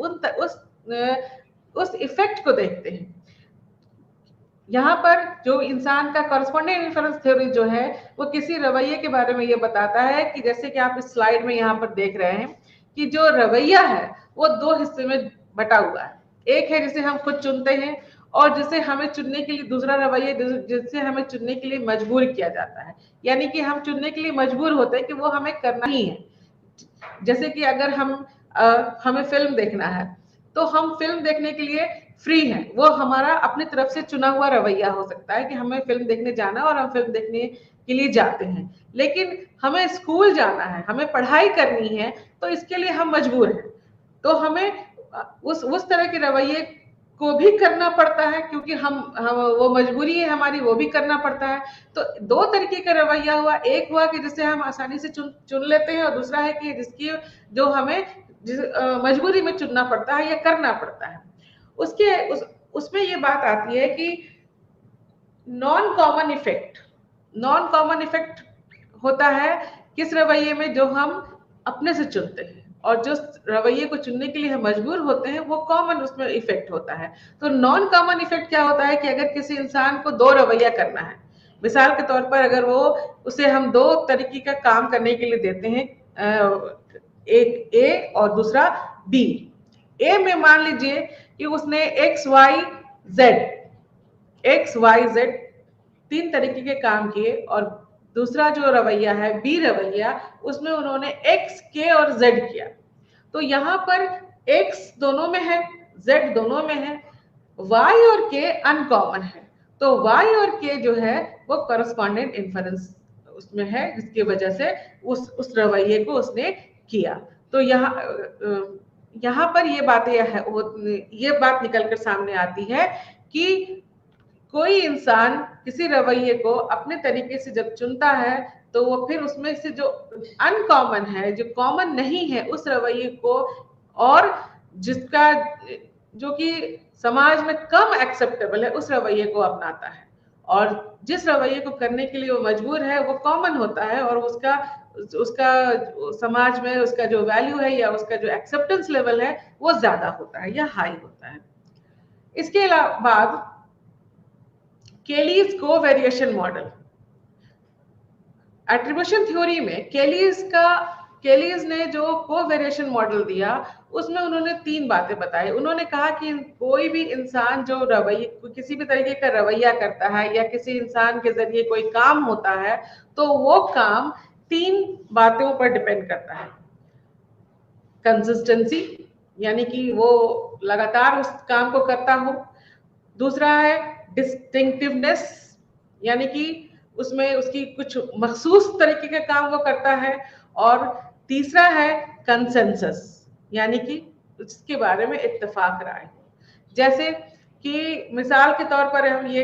उस इफेक्ट को देखते हैं। यहाँ पर जो इंसान का कॉरस्पॉन्डेंट इन्फरेंस थ्योरी जो है वो किसी रवैये के बारे में ये बताता है कि जैसे कि आप इस स्लाइड में यहाँ पर देख रहे हैं कि जो रवैया है वो दो हिस्से में बटा हुआ है। एक है जिसे हम खुद चुनते हैं, और जिसे हमें चुनने के लिए दूसरा रवैया जिससे हमें चुनने के लिए मजबूर किया जाता है, यानी कि हम चुनने के लिए मजबूर होते हैं कि वो हमें करना ही है। जैसे कि अगर हमें फिल्म देखना है तो हम फिल्म देखने के लिए फ्री है, वो हमारा अपनी तरफ से चुना हुआ रवैया हो सकता है कि हमें फिल्म देखने जाना और हम फिल्म देखने के लिए जाते हैं। लेकिन हमें स्कूल जाना है, हमें पढ़ाई करनी है, तो इसके लिए हम मजबूर हैं, तो हमें उस तरह के रवैये को भी करना पड़ता है, क्योंकि हम वो मजबूरी है हमारी, वो भी करना पड़ता है। तो दो तरीके का रवैया हुआ, एक हुआ कि जिसे हम आसानी से चुन लेते हैं, और दूसरा है कि जिसकी जो हमें मजबूरी में चुनना पड़ता है या करना पड़ता है। उसमें ये बात आती है कि नॉन कॉमन इफेक्ट होता है किस रवैये में जो हम अपने से चुनते हैं, और जो रवैये को चुनने के लिए हम मजबूर होते हैं वो कॉमन उसमें इफेक्ट होता है। तो नॉन कॉमन इफेक्ट क्या होता है कि अगर किसी इंसान को दो रवैया करना है, मिसाल के तौर पर अगर उसे हम दो तरीके का काम करने के लिए देते हैं, एक ए और दूसरा बी। ए में मान लीजिए कि उसने एक्स वाई जेड तीन तरीके के काम किए, और दूसरा जो रवैया है बी रवैया, उसमें उन्होंने एक्स के और जेड किया। तो यहाँ पर एक्स दोनों में है, जेड दोनों में है, वाई और के अनकॉमन है। तो वाई और के जो है वो करस्पॉन्डेंट इन्फरेंस उसमें है, जिसकी वजह से उस रवैये को उसने किया। तो यहाँ पर ये बात निकलकर सामने आती है कि कोई इंसान किसी रवैये को अपने तरीके से जब चुनता है, तो वो फिर उसमें से जो अनकॉमन है, जो कॉमन नहीं है, उस रवैये को, और जिसका जो कि समाज में कम एक्सेप्टेबल है, उस रवैये को अपनाता है। और जिस रवैये को करने के लिए वो मजबूर है वो कॉमन होता है, और उसका समाज में उसका जो वैल्यू है या उसका जो एक्सेप्टेंस लेवल है वो ज्यादा होता है या हाई होता है। इसके बाद केलीज कोवेरिएशन मॉडल, एट्रीब्यूशन थ्योरी में केलीज ने जो कोवेरिएशन मॉडल दिया, उसमें उन्होंने तीन बातें बताई। उन्होंने कहा कि कोई भी इंसान जो किसी भी तरीके का रवैया करता है या किसी इंसान के जरिए कोई काम होता है, तो वो काम तीन बातों पर डिपेंड करता है। कंसिस्टेंसी, यानी कि वो लगातार उस काम को करता हो। दूसरा है डिस्टिंक्टिवनेस, यानी कि उसमें उसकी कुछ मखसूस तरीके का काम वो करता है। और तीसरा है कंसेंसस, यानी कि उसके बारे में इत्तेफाक राय। जैसे कि मिसाल के तौर पर हम ये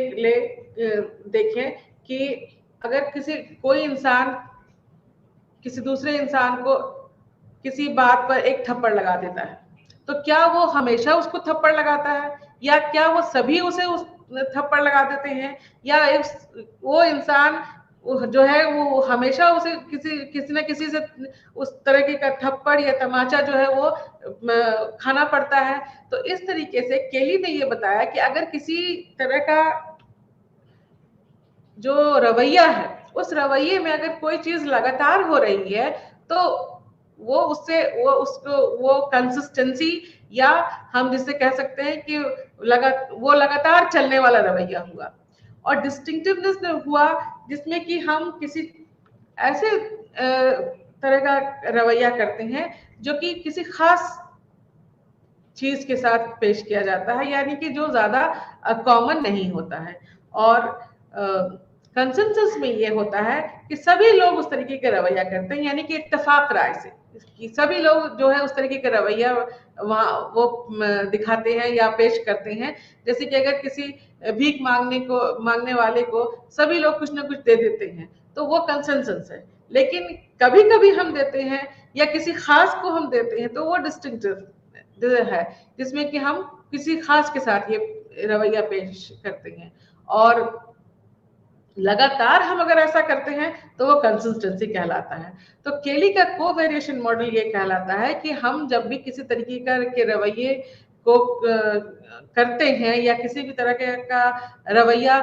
देखें कि अगर कोई इंसान किसी दूसरे इंसान को किसी बात पर एक थप्पड़ लगा देता है, तो क्या वो हमेशा उसको थप्पड़ लगाता है, या क्या वो सभी उसे उस थप्पड़ लगा देते हैं, या वो इंसान जो है वो हमेशा उसे किसी किसी न किसी से उस तरह का थप्पड़ या तमाचा जो है वो खाना पड़ता है। तो इस तरीके से केली ने ये बताया कि अगर किसी तरह का जो रवैया है, उस रवैये में अगर कोई चीज लगातार हो रही है, तो वो उससे वो कंसिस्टेंसी, या हम जिसे कह सकते हैं कि वो लगातार चलने वाला रवैया हुआ। और डिस्टिंक्टिवनेस हुआ जिसमें कि हम किसी ऐसे तरह का रवैया करते हैं जो कि किसी खास चीज के साथ पेश किया जाता है, यानी कि जो ज्यादा कॉमन नहीं होता है। और कंसेंसस में ये होता है कि सभी लोग उस तरीके का रवैया करते हैं, यानी कि इत्तेफाक राय से कि सभी लोग जो है उस तरीके का रवैया वहाँ वो दिखाते हैं या पेश करते हैं। जैसे कि अगर किसी भीख मांगने वाले को सभी लोग कुछ ना कुछ दे देते हैं, तो वो कंसेंसस है। लेकिन कभी कभी हम देते हैं या किसी खास को हम देते हैं, तो वो डिस्टिंक्टिव है, जिसमें कि हम किसी खास के साथ ये रवैया पेश करते हैं। और लगातार हम अगर ऐसा करते हैं तो वो कंसिस्टेंसी कहलाता है। तो केली का को वेरिएशन मॉडल ये कहलाता है कि हम जब भी किसी तरीके के रवैये को करते हैं या किसी भी तरह का रवैया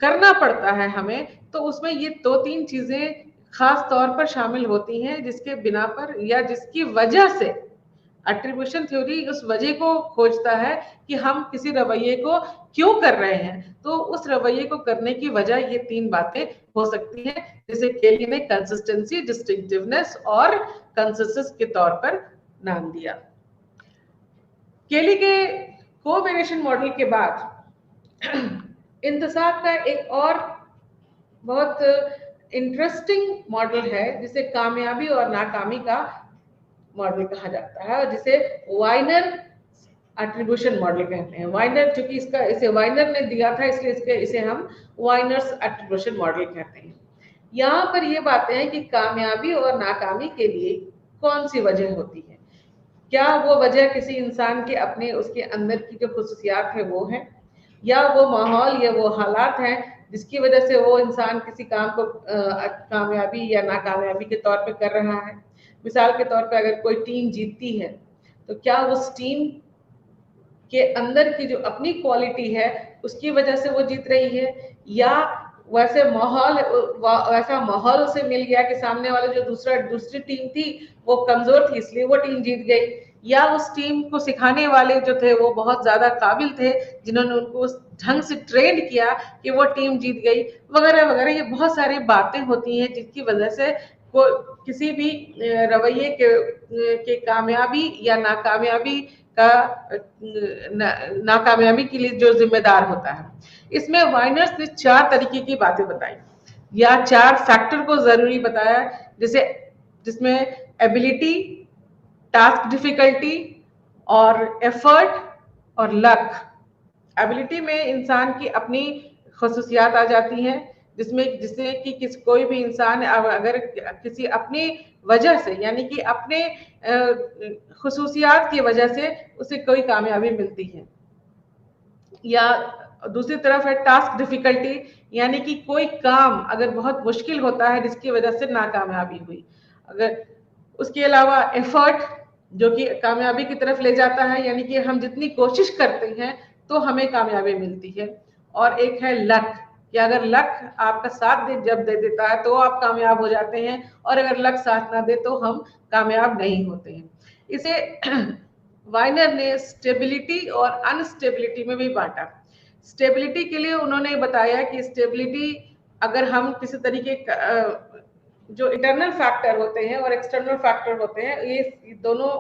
करना पड़ता है हमें, तो उसमें ये 2-3 चीजें खास तौर पर शामिल होती हैं, जिसके बिना पर या जिसकी वजह से एट्रीब्यूशन थ्योरी उस वजह को खोजता है कि हम किसी रवैये को क्यों कर रहे हैं। तो उस रवैये को करने की वजह ये 3 बातें हो सकती हैं, जिसे केली ने कंसिस्टेंसी, डिस्टिंक्टिवनेस और कंसेंसस के तौर पर नाम दिया। केली के कोवेरिएशन मॉडल के बाद इंतसाब का एक और बहुत इंटरेस्टिंग मॉडल है, जिसे कामयाबी और नाकामी का मॉडल कहा जाता है, और जिसे वाइनर एट्रीब्यूशन मॉडल कहते हैं। वाइनर, चूंकि इसे वाइनर ने दिया था, इसलिए इसे हम वाइनर्स एट्रीब्यूशन मॉडल कहते हैं। यहाँ पर ये बातें हैं कि कामयाबी और नाकामी के लिए कौन सी वजह होती है। क्या वो वजह किसी इंसान के अपने उसके अंदर की जो खुसूसियात है वो है, या वो माहौल या वो हालात हैं जिसकी वजह से वो इंसान किसी काम को कामयाबी या नाकामयाबी के तौर पे कर रहा है। मिसाल के तौर पे अगर कोई टीम जीतती है, तो क्या उस टीम के अंदर की जो अपनी क्वालिटी है उसकी वजह से वो जीत रही है, या वैसा माहौल उसे मिल गया कि सामने वाले जो दूसरी टीम थी वो कमजोर थी, इसलिए वो टीम जीत गई, या उस टीम को सिखाने वाले जो थे वो बहुत ज्यादा काबिल थे, जिन्होंने उनको उस ढंग से ट्रेन किया कि वो टीम जीत गई, वगैरह वगैरह। ये बहुत सारी बातें होती हैं जिसकी वजह से को किसी भी रवैये के कामयाबी या नाकामयाबी का नाकामयाबी के लिए जो जिम्मेदार होता है। इसमें वाइनर्स ने 4 तरीके की बातें बताई, या 4 फैक्टर को जरूरी बताया, जैसे जिसमें एबिलिटी, टास्क डिफिकल्टी और एफर्ट और लक। एबिलिटी में इंसान की अपनी खसूसियात आ जाती हैं, जिससे कि कोई भी इंसान अगर किसी अपनी वजह से, यानी कि अपने खसूसियात की वजह से उसे कोई कामयाबी मिलती है। या दूसरी तरफ है टास्क डिफिकल्टी, यानी कि कोई काम अगर बहुत मुश्किल होता है जिसकी वजह से नाकामयाबी हुई। अगर उसके अलावा एफर्ट, जो कि कामयाबी की तरफ ले जाता है, यानी कि हम जितनी कोशिश करते हैं तो हमें कामयाबी मिलती है। और एक है लक, कि अगर लक आपका साथ जब दे देता है तो आप कामयाब हो जाते हैं, और अगर लक साथ ना दे तो हम कामयाब नहीं होते हैं। इसे वाइनर ने स्टेबिलिटी और अनस्टेबिलिटी में भी बांटा। स्टेबिलिटी के लिए उन्होंने बताया कि स्टेबिलिटी अगर हम किसी तरीके का जो इंटरनल फैक्टर होते हैं और एक्सटर्नल फैक्टर होते हैं, ये दोनों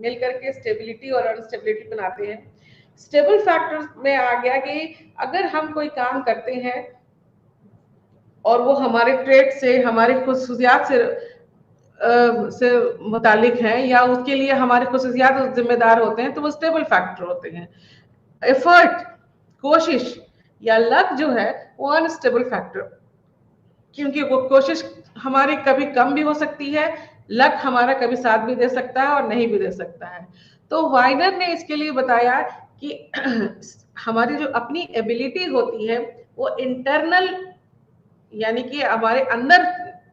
मिलकर के स्टेबिलिटी और अनस्टेबिलिटी बनाते हैं। स्टेबल फैक्टर में आ गया कि अगर हम कोई काम करते हैं और वो हमारे ट्रेड से, हमारे खुसूसियात से मुतालिक हैं, या उसके लिए हमारे खुसूसियात जिम्मेदार होते हैं, तो वो स्टेबल फैक्टर होते हैं। एफर्ट, कोशिश या लक जो है वो अनस्टेबल फैक्टर क्योंकि वो कोशिश हमारी कभी कम भी हो सकती है, लक हमारा कभी साथ भी दे सकता है और नहीं भी दे सकता है। तो वाइनर ने इसके लिए बताया कि हमारी जो अपनी एबिलिटी होती है वो इंटरनल, यानी कि हमारे अंदर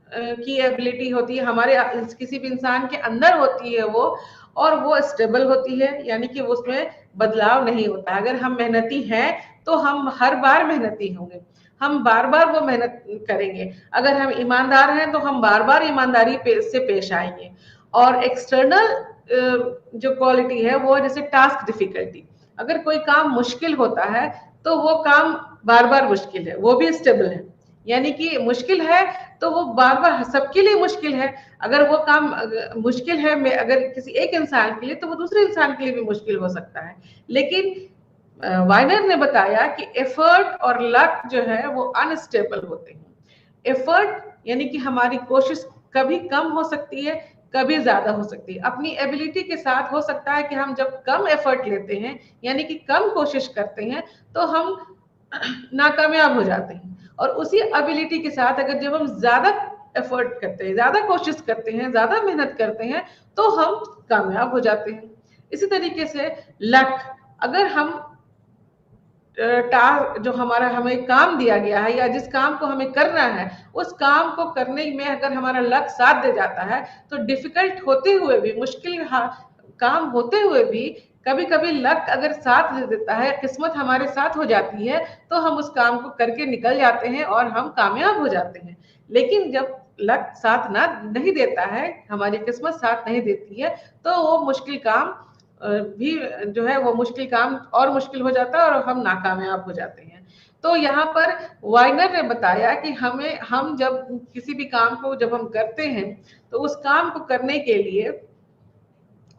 की एबिलिटी होती है, हमारे किसी भी इंसान के अंदर होती है वो, और वो स्टेबल होती है, यानी कि उसमें बदलाव नहीं होता। अगर हम मेहनती हैं तो हम हर बार मेहनती होंगे, हम बार बार वो मेहनत करेंगे। अगर हम ईमानदार हैं तो हम बार बार ईमानदारी से पेश आएंगे। और एक्सटर्नल जो क्वालिटी है वो जैसे टास्क डिफिकल्टी, अगर कोई काम मुश्किल होता है तो वो काम बार बार मुश्किल है, वो भी स्टेबल है, यानी कि मुश्किल है तो वो बार बार सबके लिए मुश्किल है। अगर वो काम मुश्किल है अगर किसी एक इंसान के लिए, तो वो दूसरे इंसान के लिए भी मुश्किल हो सकता है। लेकिन वाइनर ने बताया कि एफर्ट और लक जो है वो अनस्टेबल होते हैं। एफर्ट यानी कि हमारी कोशिश कभी कम हो सकती है, कभी ज्यादा हो सकती है। अपनी एबिलिटी के साथ हो सकता है कि हम जब कम एफर्ट लेते हैं, यानी कि कम कोशिश करते हैं, तो हम नाकामयाब हो जाते हैं। और उसी एबिलिटी के साथ अगर जब हम ज्यादा एफर्ट करते हैं, ज्यादा कोशिश करते हैं, ज्यादा मेहनत करते हैं, तो हम कामयाब हो जाते हैं। इसी तरीके से लक, अगर हम जो हमें काम दिया गया है या जिस काम को हमें करना है, उस काम को करने में अगर हमारा लक साथ दे जाता है, तो डिफिकल्ट होते हुए भी, मुश्किल काम होते हुए भी, कभी कभी लक अगर साथ दे देता है, किस्मत हमारे साथ हो जाती है, तो हम उस काम को करके निकल जाते हैं और हम कामयाब हो जाते हैं। लेकिन जब लक साथ नहीं देता है, हमारी किस्मत साथ नहीं देती है, तो वो मुश्किल काम भी जो है वो मुश्किल काम और मुश्किल हो जाता है और हम नाकामयाब हो जाते हैं। तो यहाँ पर वाइनर ने बताया कि हम जब किसी भी काम को जब हम करते हैं, तो उस काम को करने के लिए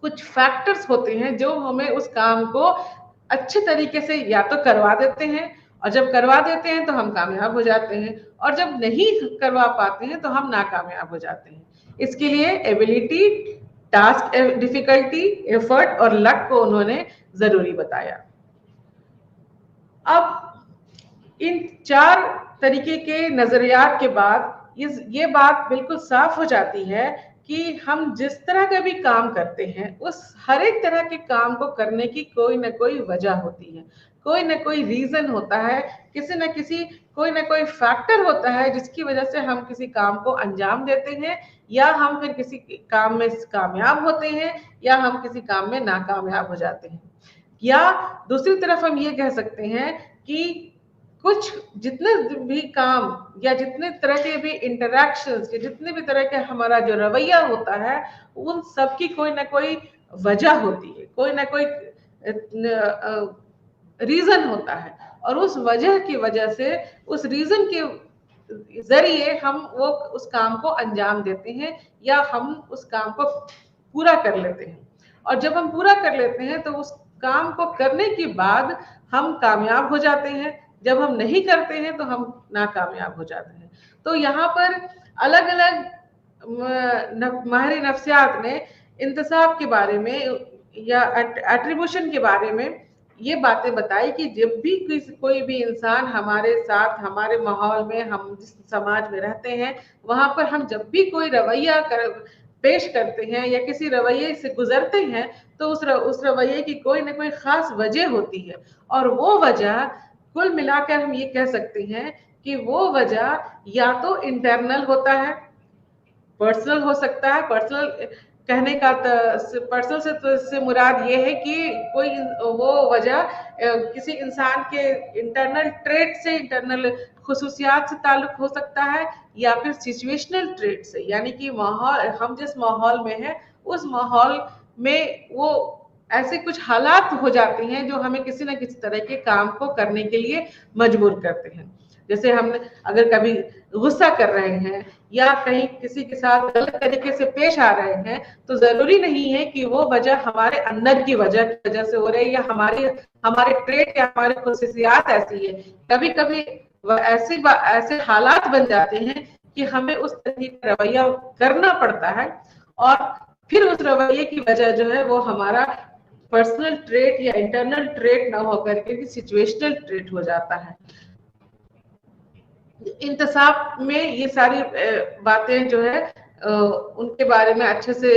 कुछ फैक्टर्स होते हैं जो हमें उस काम को अच्छे तरीके से या तो करवा देते हैं, और जब करवा देते हैं तो हम कामयाब हो जाते हैं, और जब नहीं करवा पाते हैं तो हम नाकामयाब हो जाते हैं। इसके लिए एबिलिटी, टास्क डिफिकल्टी, एफर्ट और लक को उन्होंने जरूरी बताया। अब इन 4 तरीके के नजरियात के बाद ये बात बिल्कुल साफ हो जाती है कि हम जिस तरह का भी काम करते हैं, उस हर एक तरह के काम को करने की कोई ना कोई वजह होती है, कोई ना कोई रीजन होता है, कोई ना कोई फैक्टर होता है जिसकी वजह से हम किसी काम को अंजाम देते हैं, या हम फिर किसी काम में कामयाब होते हैं, या हम किसी काम में नाकामयाब हो जाते हैं। या दूसरी तरफ हम ये कह सकते हैं कि कुछ जितने भी काम या जितने तरह के भी इंटरैक्शंस या जितने भी तरह के हमारा जो रवैया होता है, उन सब की कोई ना कोई वजह होती है, कोई ना कोई रीजन होता है, और उस वजह की वजह से, उस रीजन के जरिए हम उस काम को अंजाम देते हैं, या हम उस काम को पूरा कर लेते हैं। और जब हम पूरा कर लेते हैं तो उस काम को करने के बाद हम कामयाब हो जाते हैं, जब हम नहीं करते हैं तो हम नाकामयाब हो जाते हैं। तो यहाँ पर अलग अलग माहिर नफ्सियात ने इंतसाब के बारे में या एट्रीब्यूशन के बारे में ये बातें बताई कि जब भी कोई भी इंसान हमारे साथ, हमारे माहौल में, हम जिस समाज में रहते हैं, वहां पर हम जब भी कोई रवैया पेश करते हैं या किसी रवैये से गुजरते हैं, तो उस रवैये की कोई ना कोई खास वजह होती है। और वो वजह कुल मिलाकर हम ये कह सकते हैं कि वो वजह या तो इंटरनल होता है, पर्सनल हो सकता है। पर्सनल कहने का पर्सनल से मुराद ये है कि कोई वो वजह किसी इंसान के इंटरनल ट्रेट से, इंटरनल खुसूसियात से ताल्लुक हो सकता है, या फिर सिचुएशनल ट्रेट से, यानी कि माहौल, हम जिस माहौल में हैं उस माहौल में वो ऐसे कुछ हालात हो जाते हैं जो हमें किसी न किसी तरह के काम को करने के लिए मजबूर करते हैं। जैसे हम अगर कभी गुस्सा कर रहे हैं या कहीं किसी के साथ गलत तरीके से पेश आ रहे हैं, तो जरूरी नहीं है कि वो वजह हमारे अंदर की वजह से हो रही है, या हमारे ट्रेट या हमारे खुसूसियात ऐसी है। कभी कभी ऐसे हालात बन जाते हैं कि हमें उस तरीके का रवैया करना पड़ता है, और फिर उस रवैये की वजह जो है वो हमारा पर्सनल ट्रेट या इंटरनल ट्रेट ना होकर के सिचुएशनल ट्रेट हो जाता है। इंतसाब में ये सारी बातें जो है उनके बारे में अच्छे से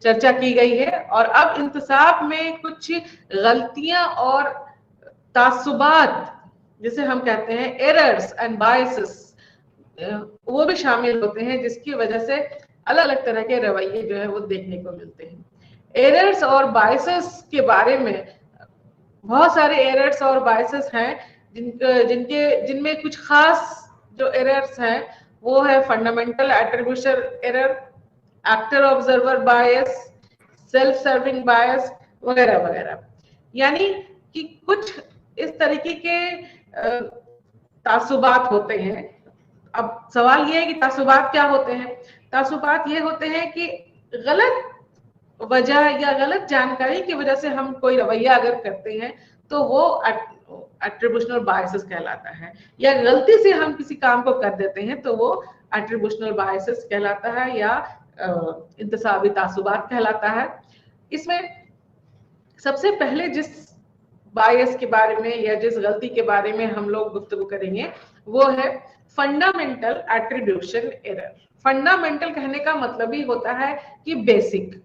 चर्चा की गई है। और अब इंतसाब में कुछ गलतियां और तासुबात, जिसे हम कहते हैं एरर्स एंड बायसेस, वो भी शामिल होते हैं, जिसकी वजह से अलग अलग तरह के रवैये जो है वो देखने को मिलते हैं। एरर्स और बायसेस के बारे में बहुत सारे एरर्स और बायसेस हैं, जिनमें कुछ खास जो एरर्स हैं वो है fundamental attribution error, actor observer bias, self serving bias वगैरह वगैरह। यानी कि कुछ इस तरीके के तासुबात होते हैं। अब सवाल ये है कि तासुबात क्या होते हैं? तासुबात ये होते हैं कि गलत वजह या गलत जानकारी की वजह से हम कोई रवैया अगर करते हैं तो वो एट्रीब्यूशनल बायसेस कहलाता है, या गलती से हम किसी काम को कर देते हैं तो वो एट्रीब्यूशनल बायसेस कहलाता है, या इंतसाबी तासुबात कहलाता है। इसमें सबसे पहले जिस बायस के बारे में या जिस गलती के बारे में हम लोग गुफ्तगू करेंगे वो है फंडामेंटल एट्रीब्यूशन एरर। फंडामेंटल कहने का मतलब ही होता है कि बेसिक,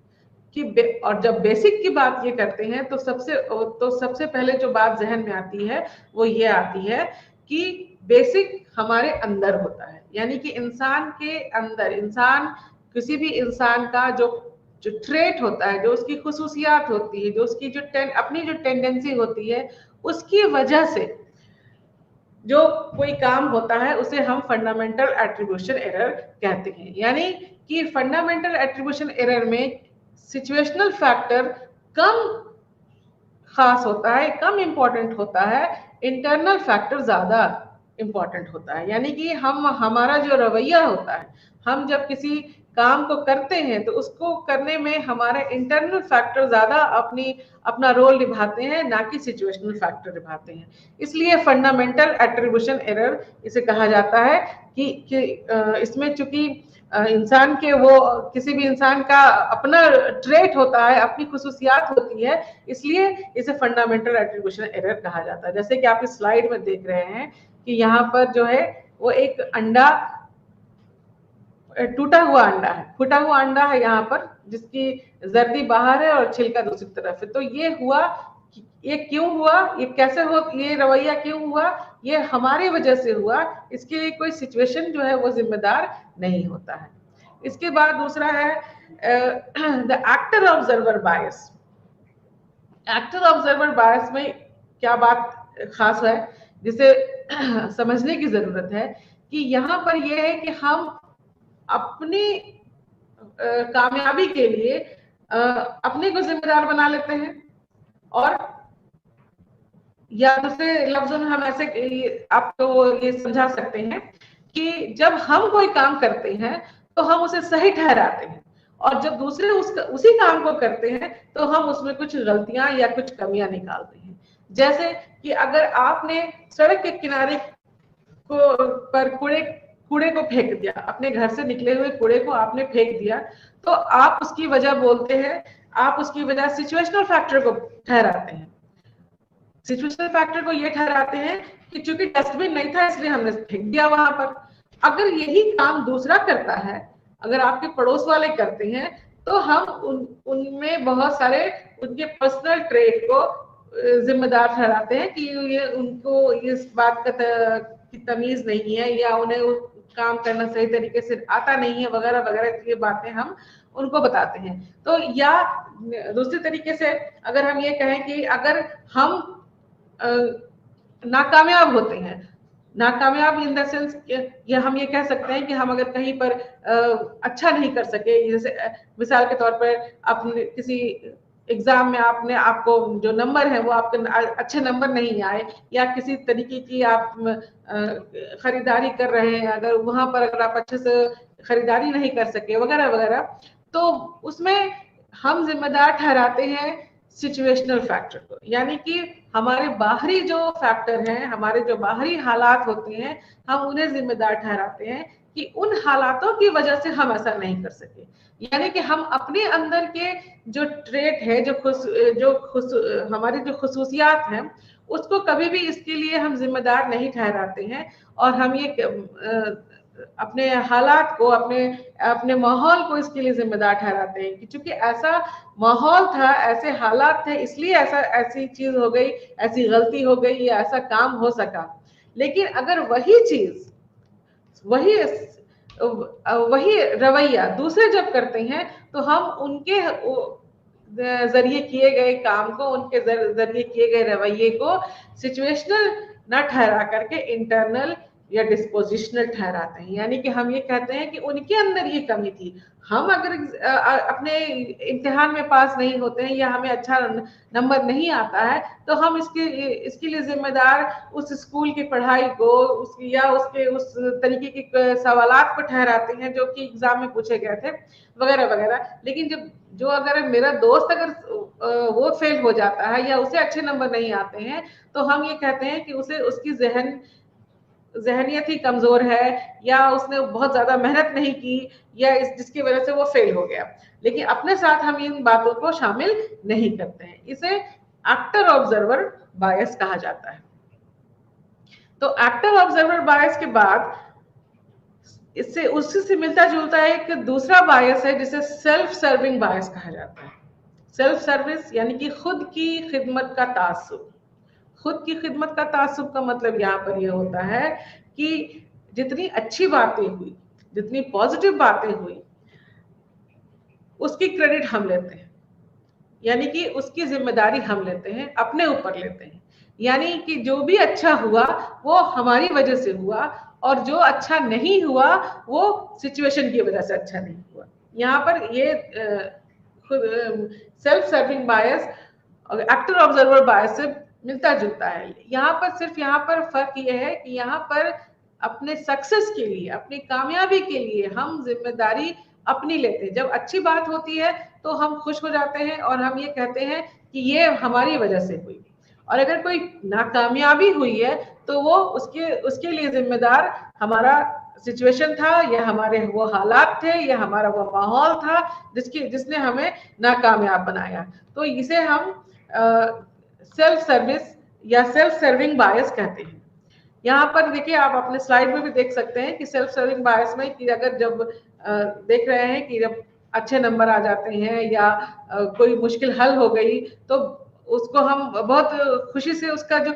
और जब बेसिक की बात ये करते हैं तो सबसे पहले जो बात जहन में आती है वो ये आती है कि बेसिक हमारे अंदर होता है। यानी कि इंसान के अंदर, किसी भी इंसान का जो ट्रेट होता है, जो उसकी खुसूसियात होती है, जो उसकी अपनी जो टेंडेंसी होती है, उसकी वजह से जो कोई काम होता है उसे हम फंडामेंटल एट्रीब्यूशन एरर कहते हैं। यानी कि फंडामेंटल एट्रीब्यूशन एरर में सिचुएशनल फैक्टर कम खास होता है, कम इंपॉर्टेंट होता है, इंटरनल फैक्टर ज्यादा इंपॉर्टेंट होता है। यानी कि हमारा जो रवैया होता है, हम जब किसी काम को करते हैं तो उसको करने में हमारे इंटरनल फैक्टर ज्यादा अपना रोल निभाते हैं, ना कि सिचुएशनल फैक्टर निभाते हैं। इसलिए फंडामेंटल एट्रीब्यूशन एरर इसे कहा जाता है कि इसमें चूंकि इंसान के वो किसी भी इंसान का अपना ट्रेट होता है, अपनी खुसूसियात होती है, इसलिए इसे फंडामेंटल एट्रीब्यूशन एरर कहा जाता है। जैसे कि आप इस स्लाइड में देख रहे हैं कि यहाँ पर जो है वो एक अंडा, टूटा हुआ अंडा है, फूटा हुआ अंडा है यहाँ पर, जिसकी जर्दी बाहर है और छिलका दूसरी तरफ है। तो ये हुआ, ये क्यों हुआ, ये कैसे हो, ये रवैया क्यों हुआ, ये हमारी वजह से हुआ। इसके लिए कोई सिचुएशन जो है वो जिम्मेदार नहीं होता है। इसके बाद दूसरा है the actor observer bias. Actor observer bias में क्या बात खास है जिसे समझने की जरूरत है कि यहाँ पर यह है कि हम अपनी कामयाबी के लिए अपने को जिम्मेदार बना लेते हैं, और या दूसरे लफ्जों में हम ऐसे आपको ये समझा सकते हैं कि जब हम कोई काम करते हैं तो हम उसे सही ठहराते हैं, और जब दूसरे उसी काम को करते हैं तो हम उसमें कुछ गलतियां या कुछ कमियां निकालते हैं। जैसे कि अगर आपने सड़क के किनारे पर कूड़े को फेंक दिया, अपने घर से निकले हुए कूड़े को आपने फेंक दिया, तो आप उसकी वजह बोलते हैं, आप उसकी वजह सिचुएशनल फैक्टर को ठहराते हैं। सिचुएशनल फैक्टर को ये ठहराते हैं कि चूंकि डस्टबिन नहीं था इसलिए हमने फेंक दिया वहां पर। अगर यही काम दूसरा करता है, अगर आपके पड़ोस वाले करते हैं, तो हम उनमें बहुत सारे उनके पर्सनल ट्रेट को जिम्मेदार ठहराते हैं कि ये उनको इस बात की तमीज नहीं है, या उन्हें काम करना सही तरीके से आता नहीं है, वगैरह वगैरह, ये बातें हम उनको बताते हैं। तो या दूसरे तरीके से अगर हम ये कहें कि अगर हम नाकामयाब होते हैं, नाकामयाब इन द सेंस, या हम ये कह सकते हैं कि हम अगर कहीं पर अच्छा नहीं कर सके, जैसे मिसाल के तौर पर आपने किसी एग्जाम में आपको जो नंबर है वो आपके अच्छे नंबर नहीं आए, या किसी तरीके की आप खरीदारी कर रहे हैं, अगर वहां पर अगर आप अच्छे से खरीदारी नहीं कर सके वगैरह वगैरह, तो उसमें हम जिम्मेदार ठहराते हैं सिचुएशनल फैक्टर को। यानी कि हमारे बाहरी जो फैक्टर हैं, हमारे जो बाहरी हालात होते हैं, हम उन्हें जिम्मेदार ठहराते हैं कि उन हालातों की वजह से हम ऐसा नहीं कर सके। यानी कि हम अपने अंदर के जो ट्रेट है, हमारी जो खुसूसियात हैं, उसको कभी भी इसके लिए हम जिम्मेदार नहीं ठहराते हैं। और हम ये अपने हालात को, अपने माहौल को इसके लिए जिम्मेदार ठहराते हैं कि चूंकि ऐसा माहौल था, ऐसे हालात थे, इसलिए ऐसी चीज हो गई, ऐसी गलती हो गई या ऐसा काम हो सका। लेकिन अगर वही चीज, वही वही रवैया दूसरे जब करते हैं, तो हम उनके जरिए किए गए काम को, उनके जरिए किए गए रवैये को सिचुएशनल न ठहरा करके इंटरनल या डिस्पोजिशनल ठहराते हैं। यानी कि हम ये कहते हैं कि उनके अंदर ये कमी थी। हम अगर अपने इम्तिहान में पास नहीं होते हैं या हमें अच्छा नंबर नहीं आता है, तो हम इसके लिए जिम्मेदार उस स्कूल की पढ़ाई को, या उसके उस तरीके के सवालात को ठहराते हैं जो कि एग्जाम में पूछे गए थे, वगैरह वगैरह। लेकिन जो अगर मेरा दोस्त अगर वो फेल हो जाता है या उसे अच्छे नंबर नहीं आते हैं, तो हम ये कहते हैं कि उसे उसकी जहनियत ही कमजोर है, या उसने बहुत ज्यादा मेहनत नहीं की, या जिसकी वजह से वो फेल हो गया। लेकिन अपने साथ हम इन बातों को शामिल नहीं करते हैं। इसे एक्टर ऑब्जर्वर बायस कहा जाता है। तो एक्टर ऑब्जर्वर बायस के बाद उसी से मिलता जुलता एक दूसरा बायस है जिसे सेल्फ सर्विंग बायस कहा जाता है। सेल्फ सर्विस यानी कि खुद की खिदमत का तासुब। खुद की खिदमत का तासुब का मतलब यहाँ पर यह होता है कि जितनी अच्छी बातें हुई, जितनी पॉजिटिव बातें हुई, उसकी क्रेडिट हम लेते हैं। यानी कि उसकी जिम्मेदारी हम लेते हैं, अपने ऊपर लेते हैं। यानी कि जो भी अच्छा हुआ वो हमारी वजह से हुआ, और जो अच्छा नहीं हुआ वो सिचुएशन की वजह से अच्छा नहीं हुआ। यहाँ पर ये सेल्फ सर्विंग बायस और एक्टर ऑब्जर्वर बायस से मिलता जुलता है। यहाँ पर फर्क ये है कि यहाँ पर अपने सक्सेस के लिए, अपनी कामयाबी के लिए हम जिम्मेदारी अपनी लेते हैं। जब अच्छी बात होती है तो हम खुश हो जाते हैं और हम ये कहते हैं कि ये हमारी वजह से हुई। और अगर कोई नाकामयाबी हुई है तो वो उसके लिए जिम्मेदार हमारा सिचुएशन था, या हमारे वो हालात थे, या हमारा वो माहौल था जिसने हमें नाकामयाब बनाया। तो इसे हम सेल्फ सर्विस या सेल्फ सर्विंग बायस कहते हैं। यहाँ पर देखिए, आप अपने स्लाइड में भी देख सकते हैं कि सेल्फ सर्विंग बायस में कि अगर जब देख रहे हैं कि जब अच्छे नंबर आ जाते हैं या कोई मुश्किल हल हो गई, तो उसको हम बहुत खुशी से उसका जो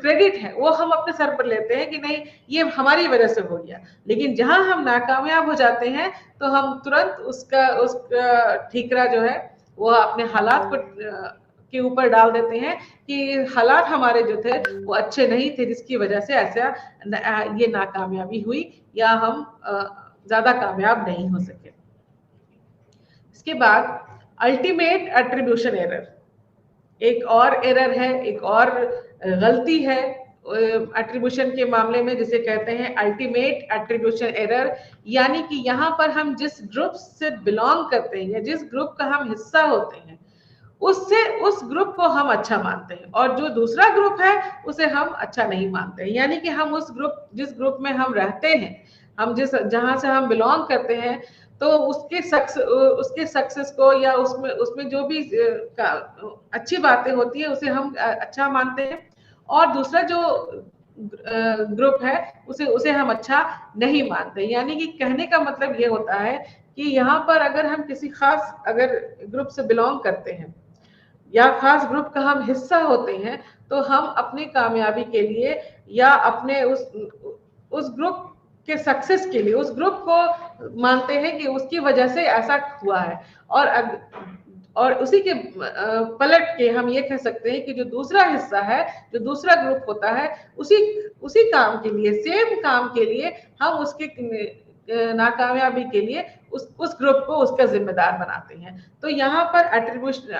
क्रेडिट है वो हम अपने सर पर लेते हैं कि नहीं, ये हमारी वजह से हो गया। लेकिन जहां हम नाकामयाब हो जाते हैं तो हम तुरंत उसका ठीकरा जो है वो अपने हालात को के ऊपर डाल देते हैं कि हालात हमारे जो थे वो अच्छे नहीं थे, जिसकी वजह से ऐसा ये नाकामयाबी हुई, या हम ज्यादा कामयाब नहीं हो सके। इसके बाद अल्टीमेट एट्रीब्यूशन एरर एक और एरर है, एक और गलती है एट्रीब्यूशन के मामले में, जिसे कहते हैं अल्टीमेट एट्रीब्यूशन एरर। यानी कि यहाँ पर हम जिस ग्रुप से बिलोंग करते हैं या जिस ग्रुप का हम हिस्सा होते हैं, उस ग्रुप को हम अच्छा मानते हैं, और जो दूसरा ग्रुप है उसे हम अच्छा नहीं मानते हैं। यानी कि हम जिस ग्रुप में हम रहते हैं, हम जहां से हम बिलोंग करते हैं, तो उसके सक्सेस को या उसमें जो भी अच्छी बातें होती है उसे हम अच्छा मानते हैं, और दूसरा जो ग्रुप है उसे हम अच्छा नहीं मानते। यानी कि कहने का मतलब ये होता है कि यहाँ पर अगर हम किसी खास अगर ग्रुप से बिलोंग करते हैं या खास ग्रुप का हम हिस्सा होते हैं, तो हम अपनी कामयाबी के लिए या अपने उस ग्रुप के सक्सेस के लिए उस ग्रुप को मानते हैं कि उसकी वजह से ऐसा हुआ है। और उसी के पलट के हम ये कह सकते हैं कि जो दूसरा हिस्सा है, जो दूसरा ग्रुप होता है, उसी काम के लिए, सेम काम के लिए हम उसके नाकामयाबी के लिए उस ग्रुप को उसका जिम्मेदार बनाते हैं। तो यहाँ पर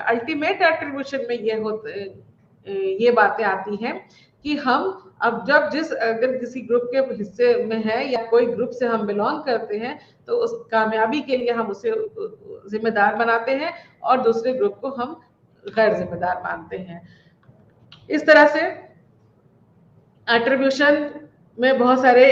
अल्टीमेट एट्रीब्यूशन में ये बातें आती हैं कि हम अगर किसी ग्रुप के हिस्से में है या कोई ग्रुप से हम बिलोंग करते हैं, तो उस कामयाबी के लिए हम उसे जिम्मेदार बनाते हैं और दूसरे ग्रुप को हम गैर जिम्मेदार मानते हैं। इस तरह से एट्रीब्यूशन में बहुत सारे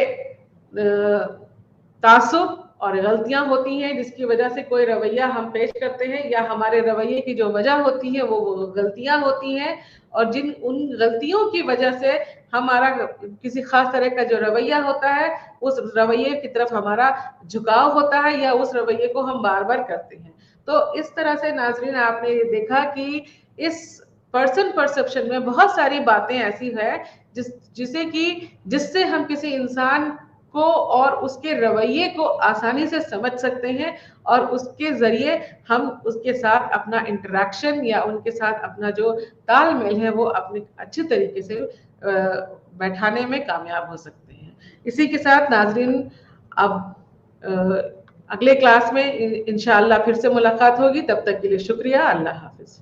तासुब और गलतियां होती हैं जिसकी वजह से कोई रवैया हम पेश करते हैं, या हमारे रवैये की जो वजह होती है वो गलतियां होती हैं, और जिन उन गलतियों की वजह से हमारा किसी खास तरह का जो रवैया होता है, उस रवैये की तरफ हमारा झुकाव होता है, या उस रवैये को हम बार बार करते हैं। तो इस तरह से नाजरीन आपने ये देखा कि इस पर्सन परसेप्शन में बहुत सारी बातें ऐसी है जिससे हम किसी इंसान को और उसके रवैये को आसानी से समझ सकते हैं, और उसके जरिए हम उसके साथ अपना इंटरेक्शन या उनके साथ अपना जो तालमेल है वो अपने अच्छे तरीके से बैठाने में कामयाब हो सकते हैं। इसी के साथ नाजरीन, अब अगले क्लास में इंशाअल्लाह फिर से मुलाकात होगी। तब तक के लिए शुक्रिया। अल्लाह हाफिज।